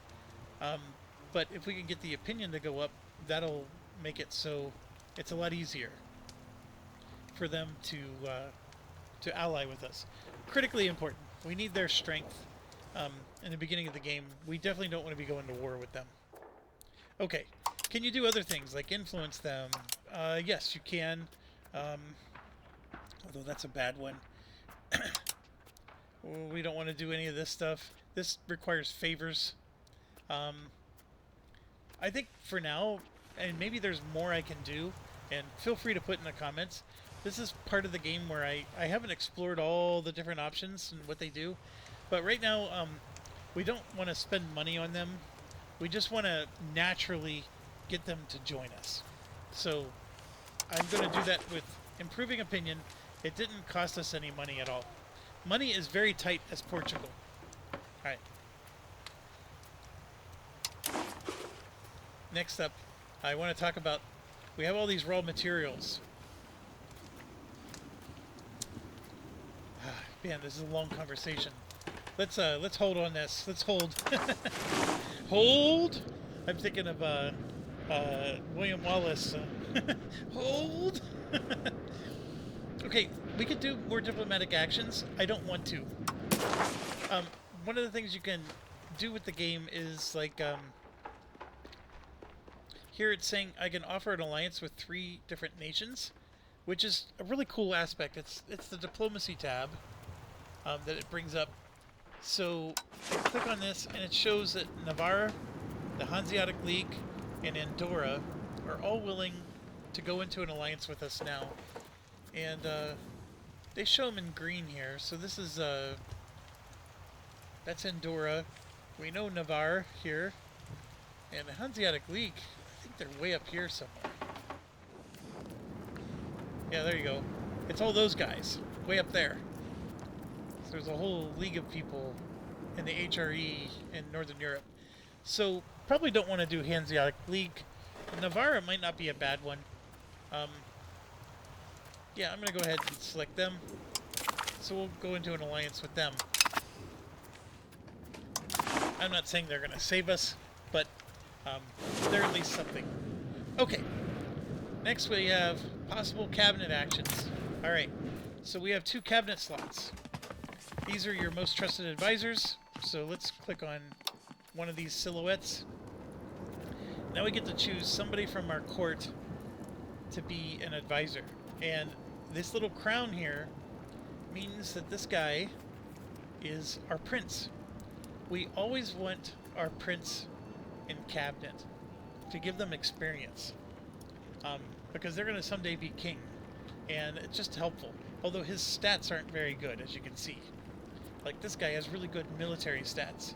But if we can get the opinion to go up, that'll make it so it's a lot easier for them to ally with us. Critically important. We need their strength. In the beginning of the game, we definitely don't want to be going to war with them. Okay, can you do other things like influence them? Yes, you can. Although that's a bad one. We don't want to do any of this stuff. This requires favors. I think for now, and maybe there's more I can do, and feel free to put in the comments. This is part of the game where I haven't explored all the different options and what they do. But right now, we don't want to spend money on them. We just want to naturally get them to join us. So I'm going to do that with improving opinion. It didn't cost us any money at all. Money is very tight as Portugal. Alright. Next up, I want to talk about, we have all these raw materials. Man, this is a long conversation. Let's hold on this. Let's hold. Hold. I'm thinking of William Wallace. Hold. Okay, we could do more diplomatic actions. I don't want to. One of the things you can do with the game is like here it's saying I can offer an alliance with 3 different nations, which is a really cool aspect. It's the diplomacy tab that it brings up. So I click on this, and it shows that Navarre, the Hanseatic League, and Andorra are all willing to go into an alliance with us now. And they show them in green here. So this is that's Andorra. We know Navarre here, and the Hanseatic League. I think they're way up here somewhere. Yeah, there you go. It's all those guys way up there. There's a whole league of people in the HRE in Northern Europe. So, probably don't want to do Hanseatic League. Navarra might not be a bad one. Yeah, I'm going to go ahead and select them. So we'll go into an alliance with them. I'm not saying they're going to save us, but they're at least something. Okay. Next we have possible cabinet actions. Alright, so we have 2 cabinet slots. These are your most trusted advisors, so let's click on one of these silhouettes. Now we get to choose somebody from our court to be an advisor. And this little crown here means that this guy is our prince. We always want our prince in cabinet to give them experience. because they're going to someday be king, and it's just helpful. Although his stats aren't very good, as you can see. Like, this guy has really good military stats,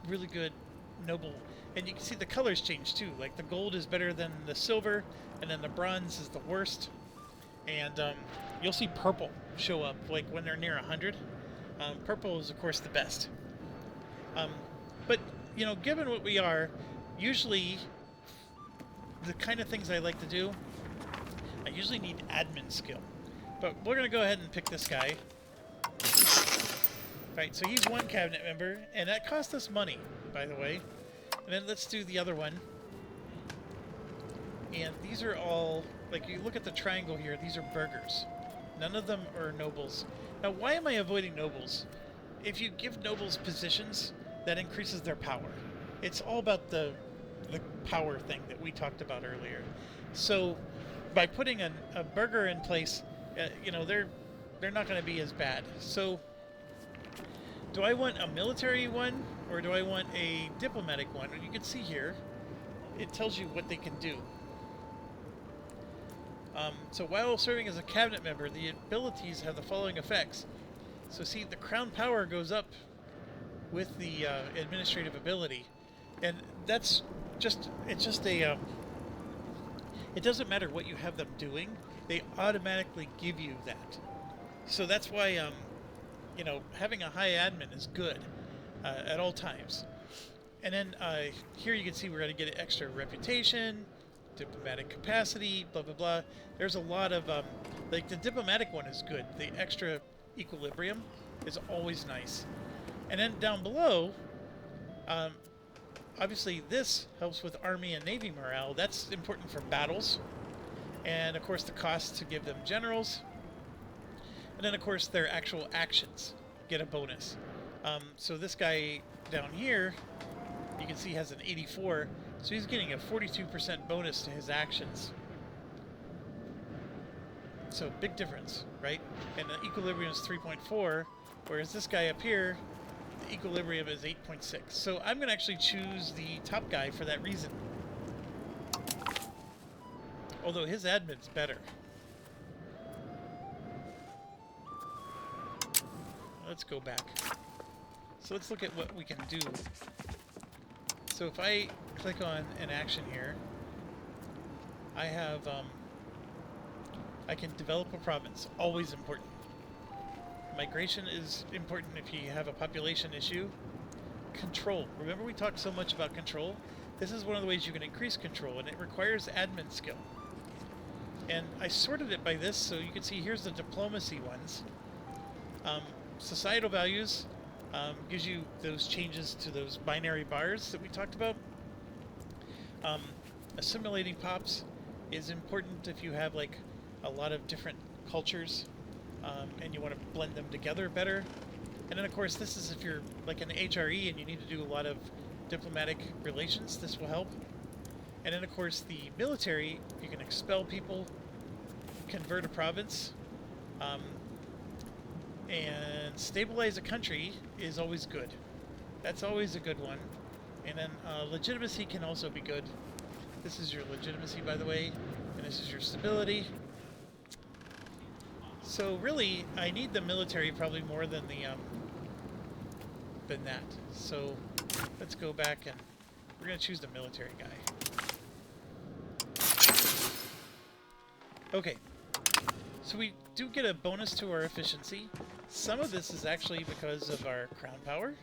really good noble, and you can see the colors change too. Like, the gold is better than the silver, and then the bronze is the worst. And you'll see purple show up like when they're near 100. Purple is, of course, the best. But, you know, given what we are, usually the kind of things I like to do, I usually need admin skill. But we're going to go ahead and pick this guy. Right, so he's one cabinet member, and that cost us money, by the way. And then let's do the other one. And these are all, like, you look at the triangle here, these are burghers. None of them are nobles. Now, why am I avoiding nobles? If you give nobles positions, that increases their power. It's all about the power thing that we talked about earlier. So, by putting a burgher in place, you know, they're not going to be as bad. So, do I want a military one, or do I want a diplomatic one? And you can see here, it tells you what they can do. So while serving as a cabinet member, the abilities have the following effects. So see, the crown power goes up with the administrative ability, and that's just, it's just a, it doesn't matter what you have them doing, they automatically give you that. So that's why, you know, having a high admin is good at all times. And then here you can see we're going to get extra reputation, diplomatic capacity, blah blah blah. There's a lot of like, the diplomatic one is good. The extra equilibrium is always nice. And then down below, obviously this helps with army and navy morale. That's important for battles, and of course the cost to give them generals, and then of course their actual actions get a bonus. So this guy down here, you can see, has an 84. So he's getting a 42% bonus to his actions. So big difference, right? And the equilibrium is 3.4, whereas this guy up here, the equilibrium is 8.6. So I'm going to actually choose the top guy for that reason. Although his admin's better. Let's go back. So let's look at what we can do. So if I click on an action here, I have, I can develop a province, always important. Migration is important if you have a population issue. Control. Remember we talked so much about control? This is one of the ways you can increase control, and it requires admin skill. And I sorted it by this, so you can see here's the diplomacy ones. Societal values. Gives you those changes to those binary bars that we talked about. Assimilating pops is important if you have like a lot of different cultures and you want to blend them together better. And then of course this is if you're like an HRE and you need to do a lot of diplomatic relations, this will help. And then of course the military, you can expel people, convert a province, and stabilize a country is always good. That's always a good one. And then legitimacy can also be good. This is your legitimacy, by the way, and this is your stability. So really, I need the military probably more than the than that. So let's go back, and we're going to choose the military guy. Okay. So we do get a bonus to our efficiency. Some of this is actually because of our crown power,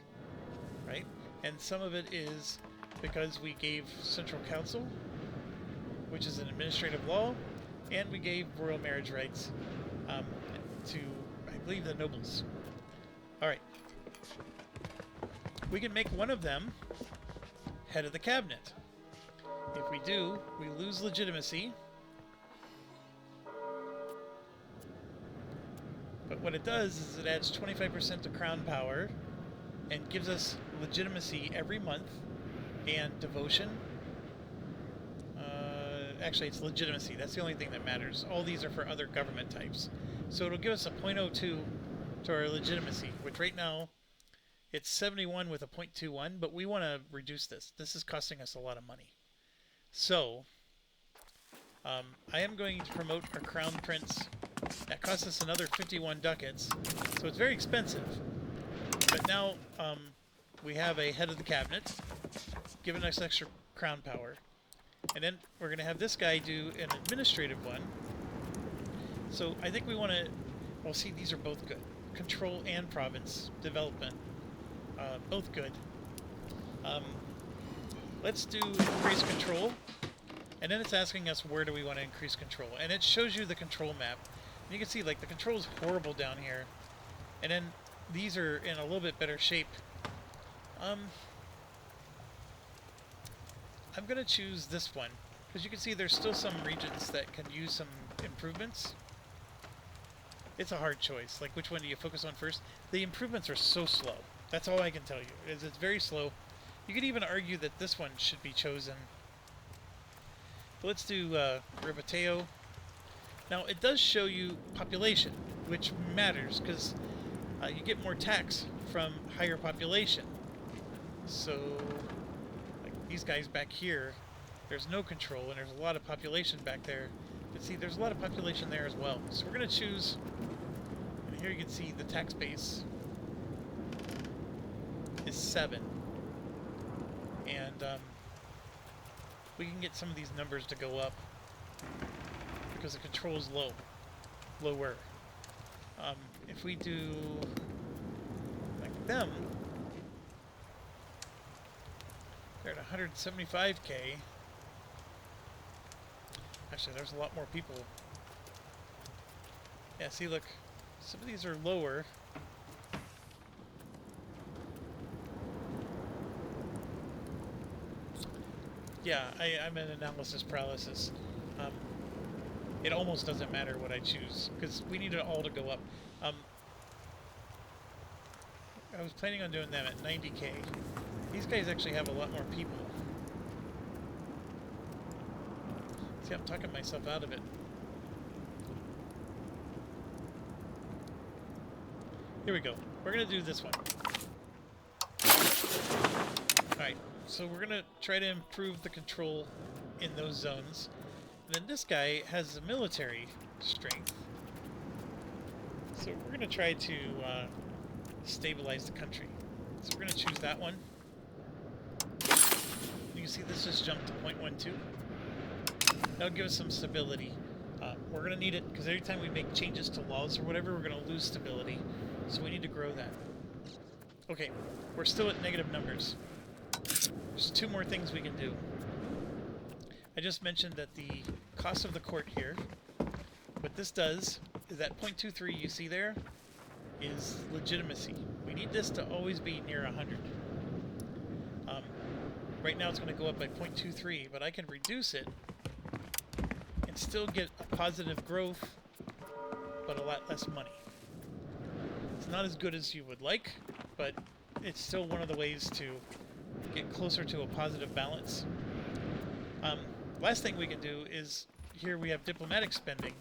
right? And some of it is because we gave Central Council, which is an administrative law, and we gave royal marriage rights to, I believe, the nobles. Alright. We can make one of them head of the cabinet. If we do, we lose legitimacy. But what it does is it adds 25% to crown power and gives us legitimacy every month and devotion. Actually, it's legitimacy. That's the only thing that matters. All these are for other government types. So it'll give us a 0.02 to our legitimacy, which right now it's 71 with a 0.21, but we want to reduce this. This is costing us a lot of money. So I am going to promote our Crown Prince. That costs us another 51 ducats, so it's very expensive. But now we have a head of the cabinet, giving us extra crown power. And then we're going to have this guy do an administrative one. So I think we want to... Well, see, these are both good. Control and province development. Both good. Let's do increase control. And then it's asking us where do we want to increase control. And it shows you the control map. And you can see, like, the control is horrible down here. And then these are in a little bit better shape. I'm going to choose this one. Because you can see there's still some regions that can use some improvements. It's a hard choice. Like, which one do you focus on first? The improvements are so slow. That's all I can tell you. It's very slow. You could even argue that this one should be chosen. But let's do Ribateo. Now, it does show you population, which matters, because you get more tax from higher population. So, like these guys back here, there's no control, and there's a lot of population back there. But see, there's a lot of population there as well. So we're going to choose, and here you can see the tax base is 7. And we can get some of these numbers to go up because the control is lower. If we do like them, they're at 175k. Actually, there's a lot more people. Yeah, see, look, some of these are lower. Yeah, I'm in analysis paralysis. It almost doesn't matter what I choose, because we need it all to go up. I was planning on doing them at 90k. These guys actually have a lot more people. See, I'm talking myself out of it. Here we go. We're going to do this one. Alright, so we're going to try to improve the control in those zones. And then this guy has a military strength. So we're going to try to stabilize the country. So we're going to choose that one. You can see this just jumped to 0.12. That'll give us some stability. We're going to need it because every time we make changes to laws or whatever, we're going to lose stability. So we need to grow that. Okay, we're still at negative numbers. There's 2 more things we can do. I just mentioned that the cost of the court here, what this does is that 0.23 you see there is legitimacy. We need this to always be near 100. Right now it's going to go up by 0.23, but I can reduce it and still get a positive growth, but a lot less money. It's not as good as you would like, but it's still one of the ways to get closer to a positive balance. Last thing we can do is, here we have diplomatic spending.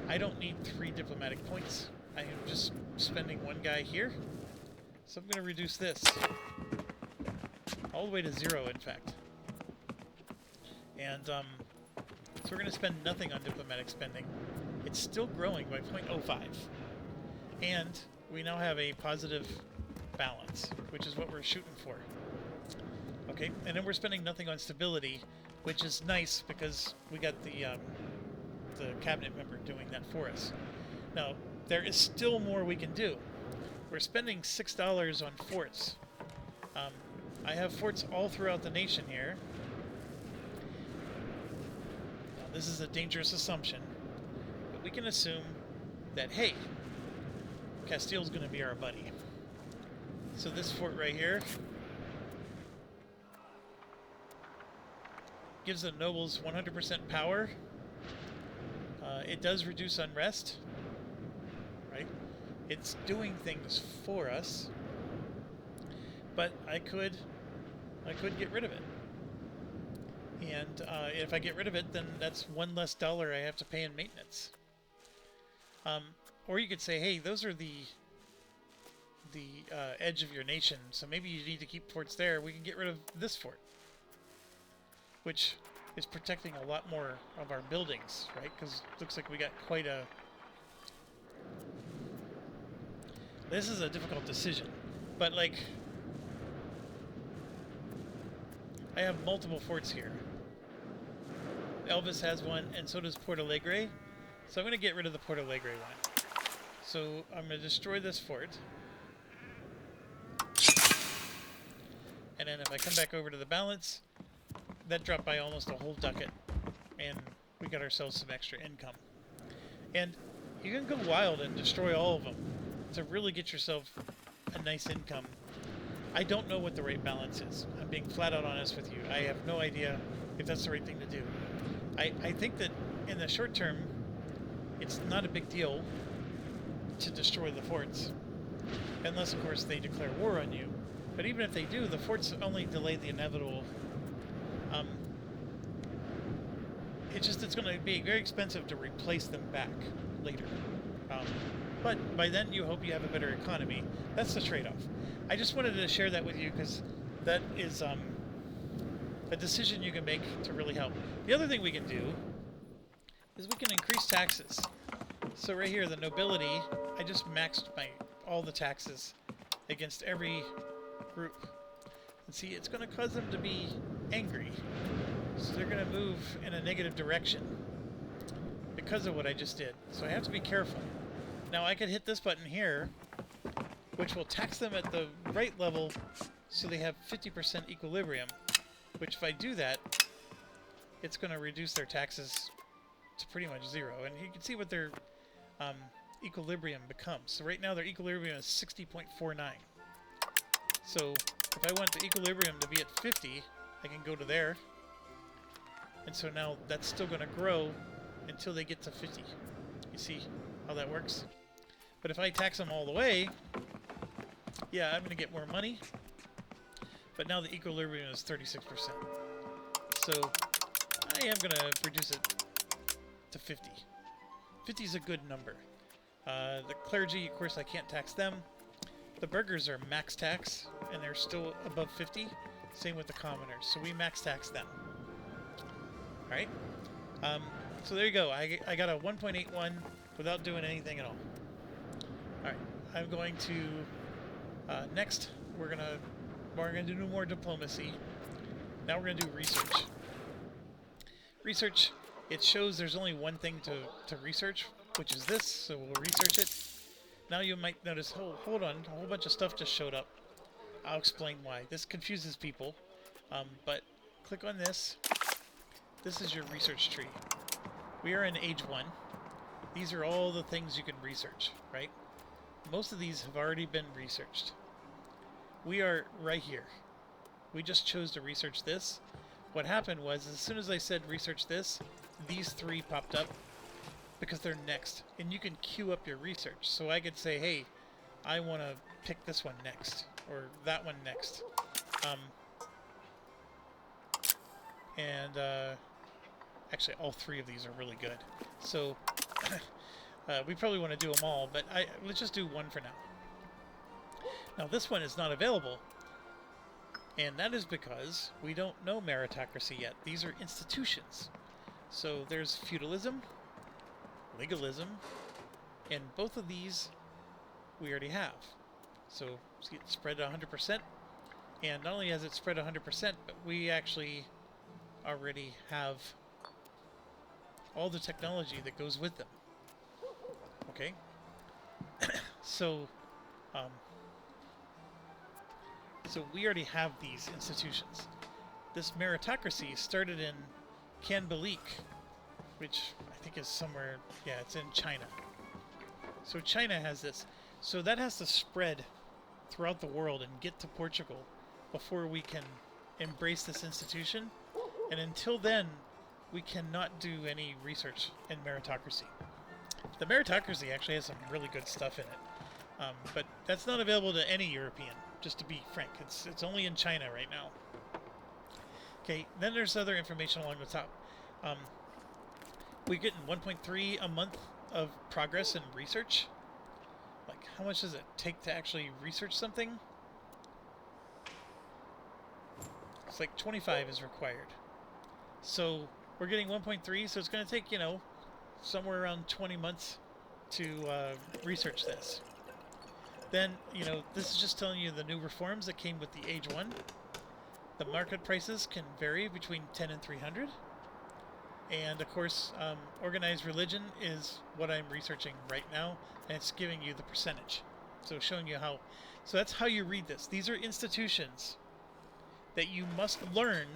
I don't need 3 diplomatic points. I am just spending 1 guy here. So I'm going to reduce this. All the way to 0, in fact. And so we're going to spend nothing on diplomatic spending. It's still growing by 0.05. And we now have a positive balance, which is what we're shooting for. Okay, and then we're spending nothing on stability, which is nice because we got the cabinet member doing that for us. Now, there is still more we can do. We're spending $6 on forts. I have forts all throughout the nation here. Now, this is a dangerous assumption, but we can assume that, hey, Castile's going to be our buddy. So this fort right here gives the nobles 100% power. It does reduce unrest, right? It's doing things for us, but I could get rid of it. And if I get rid of it, then that's $1 less I have to pay in maintenance. Or you could say, hey, those are the edge of your nation, so maybe you need to keep forts there. We can get rid of this fort, which is protecting a lot more of our buildings, right? Because it looks like we got quite a... This is a difficult decision, but like, I have multiple forts here. Elvis has one, and so does Porto Alegre. So I'm going to get rid of the Porto Alegre one. So I'm going to destroy this fort. And then if I come back over to the balance, that dropped by almost a whole ducat. And we got ourselves some extra income. And you can go wild and destroy all of them to really get yourself a nice income. I don't know what the right balance is. I'm being flat out honest with you. I have no idea if that's the right thing to do. I think that in the short term, it's not a big deal to destroy the forts. Unless, of course, they declare war on you. But even if they do, the forts only delay the inevitable. It's going to be very expensive to replace them back later. But by then, you hope you have a better economy. That's the trade-off. I just wanted to share that with you because that is a decision you can make to really help. The other thing we can do is we can increase taxes. So right here, the nobility, I just maxed all the taxes against every group. And see, it's going to cause them to be angry. So they're going to move in a negative direction because of what I just did. So I have to be careful. Now I could hit this button here, which will tax them at the right level so they have 50% equilibrium, which if I do that, it's going to reduce their taxes to pretty much zero. And you can see what their equilibrium becomes. So right now their equilibrium is 60.49. So if I want the equilibrium to be at 50, I can go to there. And so now that's still going to grow until they get to 50. You see how that works? But if I tax them all the way, yeah, I'm going to get more money. But now the equilibrium is 36%. So I am going to reduce it to 50. 50 is a good number. The clergy, of course, I can't tax them. The burghers are max tax, and they're still above 50. Same with the commoners. So we max tax them. Alright? So there you go. I got a 1.81 without doing anything at all. Alright. I'm going to... next, we're gonna do more diplomacy. Now we're gonna do research. Research, it shows there's only one thing to research, which is this, so we'll research it. Now you might notice, oh, hold on, a whole bunch of stuff just showed up. I'll explain why. This confuses people, but click on this. This is your research tree. We are in age 1. These are all the things you can research, right? Most of these have already been researched. We are right here. We just chose to research this. What happened was, as soon as I said research this, these 3 popped up because they're next. And you can queue up your research. So I could say, hey, I want to pick this one next, or that one next. Actually, all 3 of these are really good. So we probably want to do them all, but let's just do one for now. Now this one is not available, and that is because we don't know meritocracy yet. These are institutions. So there's feudalism, legalism, and both of these we already have. So see, it's spread 100%, and not only has it spread 100%, but we actually already have all the technology that goes with them. Okay? So we already have these institutions. This meritocracy started in Canbalik, which I think is somewhere, yeah, it's in China. So China has this. So that has to spread throughout the world and get to Portugal before we can embrace this institution. And until then, we cannot do any research in meritocracy. The meritocracy actually has some really good stuff in it. But that's not available to any European, just to be frank. It's only in China right now. Okay, then there's other information along the top. We're getting 1.3 a month of progress in research. Like, how much does it take to actually research something? It's like 25 is required. So we're getting 1.3, so it's going to take, you know, somewhere around 20 months to research this. Then, you know, this is just telling you the new reforms that came with the Age 1. The market prices can vary between 10 and 300. And of course, organized religion is what I'm researching right now, and it's giving you the percentage. So showing you how. So that's how you read this. These are institutions that you must learn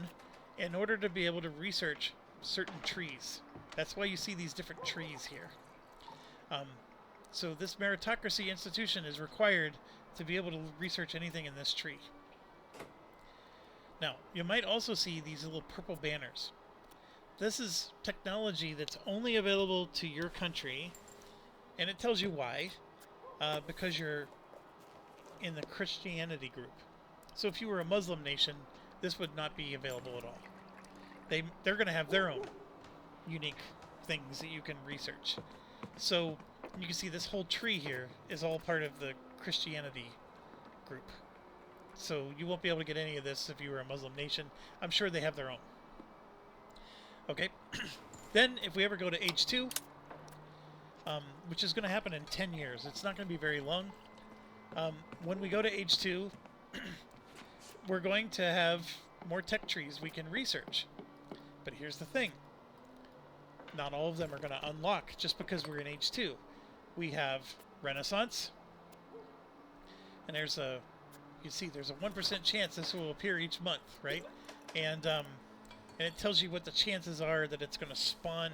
in order to be able to research certain trees. That's why you see these different trees here. So this meritocracy institution is required to be able to research anything in this tree. Now, you might also see these little purple banners. This is technology that's only available to your country, and it tells you why. Because you're in the Christianity group. So if you were a Muslim nation, this would not be available at all. They're going to have their own unique things that you can research. So you can see this whole tree here is all part of the Christianity group. So you won't be able to get any of this if you were a Muslim nation. I'm sure they have their own. Okay. Then if we ever go to Age 2, which is going to happen in 10 years. It's not going to be very long. When we go to Age 2, we're going to have more tech trees we can research. But here's the thing. Not all of them are going to unlock just because we're in Age 2. We have Renaissance. And there's a, you see, there's a 1% chance this will appear each month, right? And it tells you what the chances are that it's going to spawn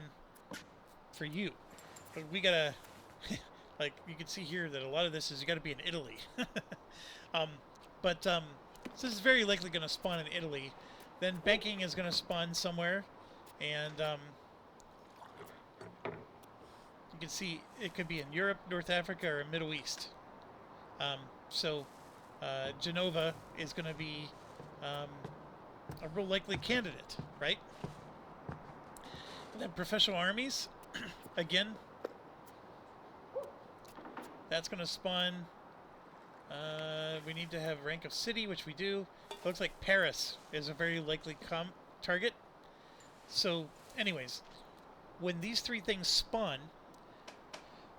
for you. But we gotta, like you can see here that a lot of this is you gotta be in Italy. So this is very likely going to spawn in Italy. Then banking is going to spawn somewhere, and you can see it could be in Europe, North Africa, or Middle East. Genova is going to be a real likely candidate, right? And then professional armies, again. That's going to spawn. We need to have rank of city, which we do. Looks like Paris is a very likely target. So, anyways, when these three things spawn,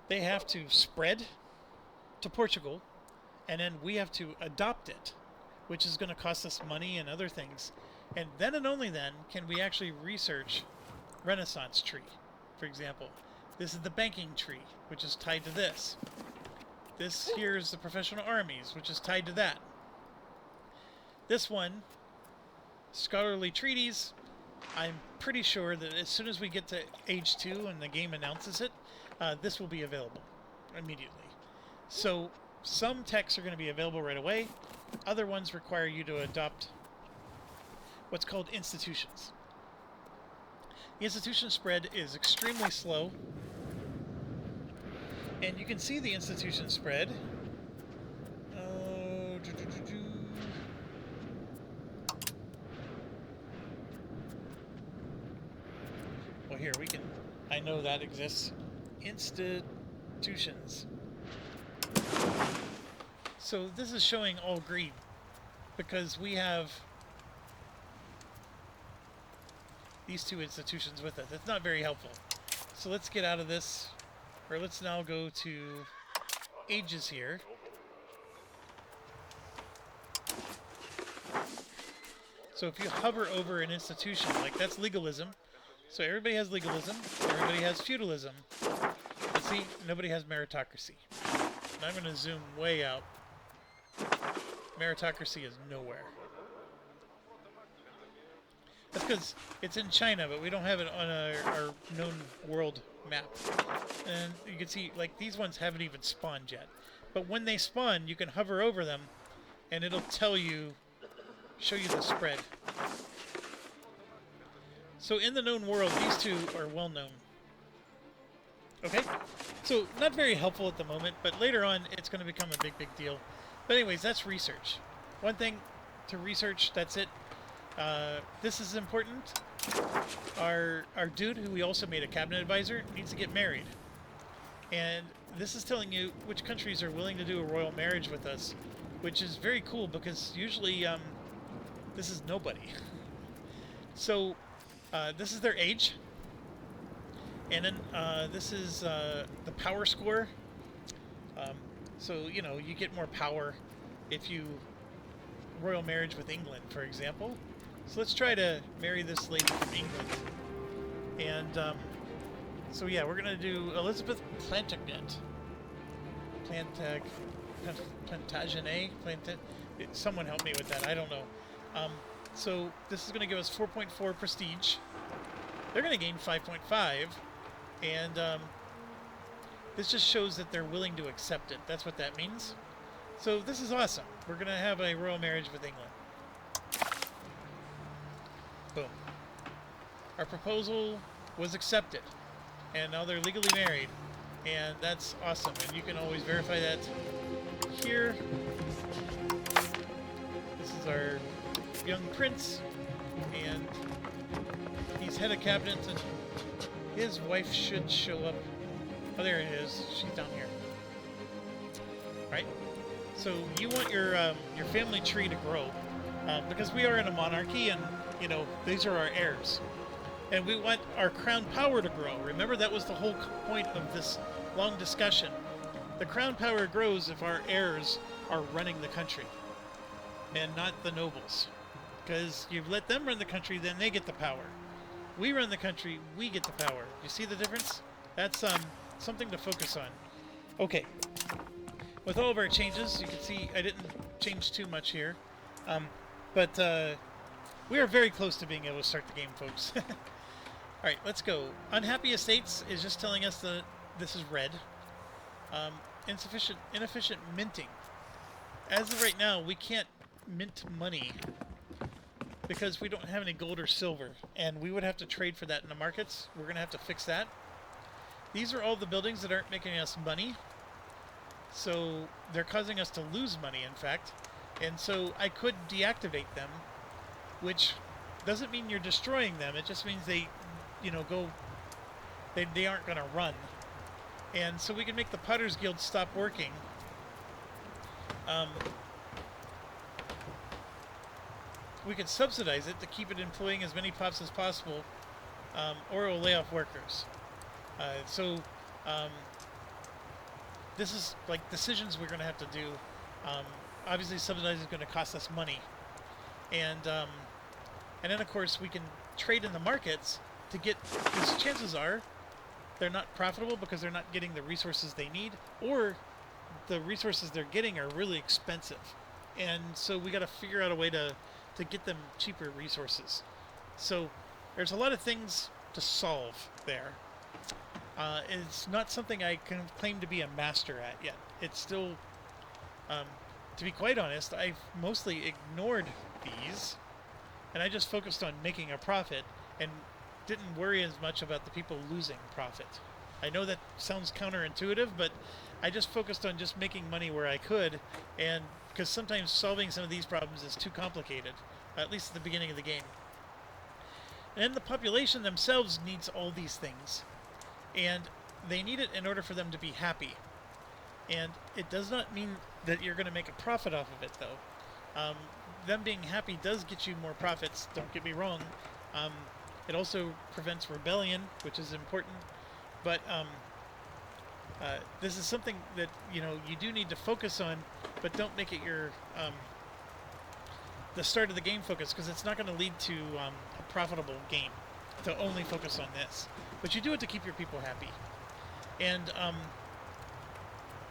they have to spread to Portugal, and then we have to adopt it, which is going to cost us money and other things. And then and only then can we actually research Renaissance tree, for example. This is the banking tree, which is tied to this. This here is the professional armies, which is tied to that. This one, scholarly treaties, I'm pretty sure that as soon as we get to Age 2 and the game announces it, this will be available immediately. So some texts are going to be available right away. Other ones require you to adopt what's called institutions. The institution spread is extremely slow. And you can see the institution spread. Well, here we can. I know that exists. Institutions. So this is showing all green because we have these two institutions with us. It's not very helpful. So let's get out of this. Or let's now go to ages here. So if you hover over an institution, like that's legalism. So everybody has legalism, everybody has feudalism. But see, nobody has meritocracy. And I'm going to zoom way out. Meritocracy is nowhere. That's because it's in China, but we don't have it on our known world map. And you can see, like, these ones haven't even spawned yet. But when they spawn, you can hover over them, and it'll tell you, show you the spread. So in the known world, these two are well known. Okay? So not very helpful at the moment, but later on, it's going to become a big, big deal. But anyways, that's research. One thing to research, that's it. This is important. Our dude, who we also made a cabinet advisor, needs to get married. And this is telling you which countries are willing to do a royal marriage with us, which is very cool because usually this is nobody. So This is their age. And then this is the power score. Um, so, you know, you get more power if you royal marriage with England, for example. So let's try to marry this lady from England. And so yeah, we're gonna do Elizabeth Plantagenet. Plantagenet? Someone help me with that. I don't know. So this is gonna give us 4.4 prestige. They're gonna gain 5.5, and this just shows that they're willing to accept it. That's what that means. So this is awesome. We're gonna have a royal marriage with England. Boom. Our proposal was accepted, and now they're legally married, and that's awesome. And you can always verify that here. This is our young prince, and he's head of cabinet, and his wife should show up. Oh, there it is. She's down here. All right. So you want your family tree to grow, because we are in a monarchy, and you know these are our heirs. And we want our crown power to grow. Remember, that was the whole point of this long discussion. The crown power grows if our heirs are running the country and not the nobles. Because you let them run the country, then they get the power. We run the country, we get the power. You see the difference? That's something to focus on. Okay. With all of our changes, you can see I didn't change too much here. But we are very close to being able to start the game, folks. Alright, let's go. Unhappy Estates is just telling us that this is red. Inefficient minting. As of right now, we can't mint money because we don't have any gold or silver, and we would have to trade for that in the markets. We're going to have to fix that. These are all the buildings that aren't making us money, so they're causing us to lose money, in fact. And so I could deactivate them, which doesn't mean you're destroying them. It just means they, you know, they aren't going to run. And so we can make the Potter's Guild stop working. We could subsidize it to keep it employing as many pops as possible, or it will lay off workers. This is like decisions we're going to have to do. Obviously, subsidizing is going to cost us money, and then of course we can trade in the markets to get. Because chances are they're not profitable because they're not getting the resources they need, or the resources they're getting are really expensive, and so we got to figure out a way to get them cheaper resources. So there's a lot of things to solve there. It's not something I can claim to be a master at yet. It's still, to be quite honest, I've mostly ignored these, and I just focused on making a profit and didn't worry as much about the people losing profit. I know that sounds counterintuitive, but I just focused on just making money where I could, and because sometimes solving some of these problems is too complicated, at least at the beginning of the game. And the population themselves needs all these things, and they need it in order for them to be happy. And it does not mean that you're going to make a profit off of it, though. Them being happy does get you more profits, don't get me wrong. It also prevents rebellion, which is important, but this is something that you do need to focus on, but don't make it your the start of the game focus, because it's not going to lead to a profitable game to only focus on this. But you do it to keep your people happy. And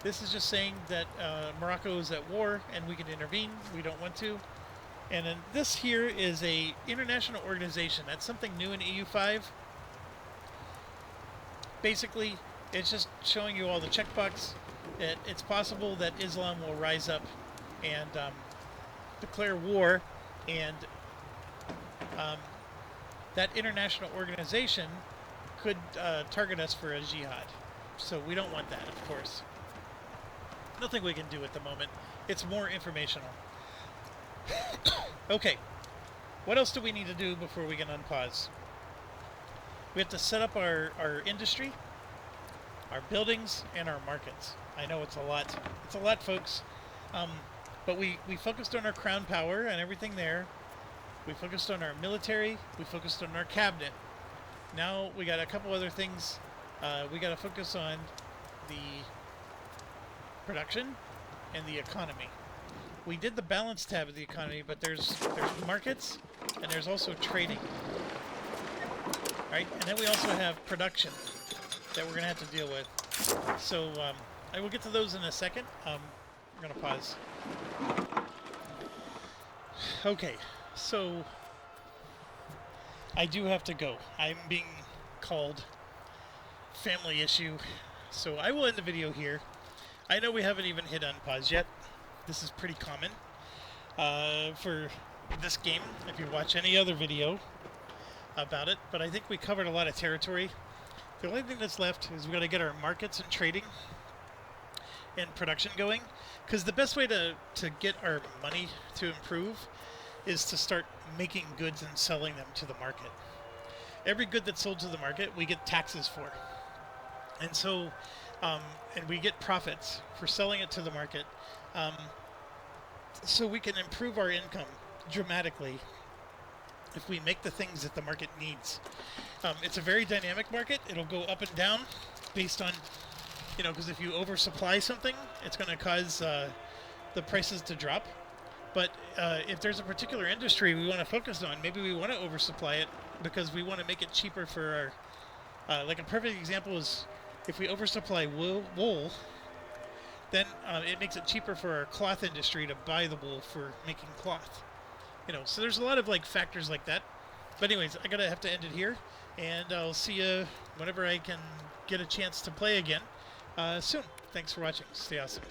this is just saying that Morocco is at war and we can intervene. We don't want to. And then this here is a international organization. That's something new in EU5. Basically, it's just showing you all the checkbox. It's possible that Islam will rise up and declare war, and that international organization could target us for a jihad. So we don't want that, of course. Nothing we can do at the moment. It's more informational. Okay, what else do we need to do before we can unpause? We have to set up our industry, our buildings, and our markets. I know it's a lot. It's a lot, folks. But we focused on our crown power and everything there. We focused on our military. We focused on our cabinet. Now we got a couple other things. We got to focus on the production and the economy. We did the balance tab of the economy, but there's markets and there's also trading. Right? And then we also have production that we're going to have to deal with. So I will get to those in a second. We're going to pause. Okay, so I do have to go. I'm being called. Family issue. So I will end the video here. I know we haven't even hit unpause yet. This is pretty common for this game, if you watch any other video about it. But I think we covered a lot of territory. The only thing that's left is we've got to get our markets and trading and production going. Because the best way to get our money to improve is to start making goods and selling them to the market. Every good that's sold to the market, we get taxes for. And so, and we get profits for selling it to the market. So we can improve our income dramatically if we make the things that the market needs. It's a very dynamic market. It'll go up and down based on, you know, because if you oversupply something, it's going to cause the prices to drop. But if there's a particular industry we want to focus on, maybe we want to oversupply it because we want to make it cheaper for our, like a perfect example is if we oversupply wool, then it makes it cheaper for our cloth industry to buy the wool for making cloth. You know, so there's a lot of like factors like that. But anyways, I have to end it here, and I'll see you whenever I can get a chance to play again soon. Thanks for watching. Stay awesome.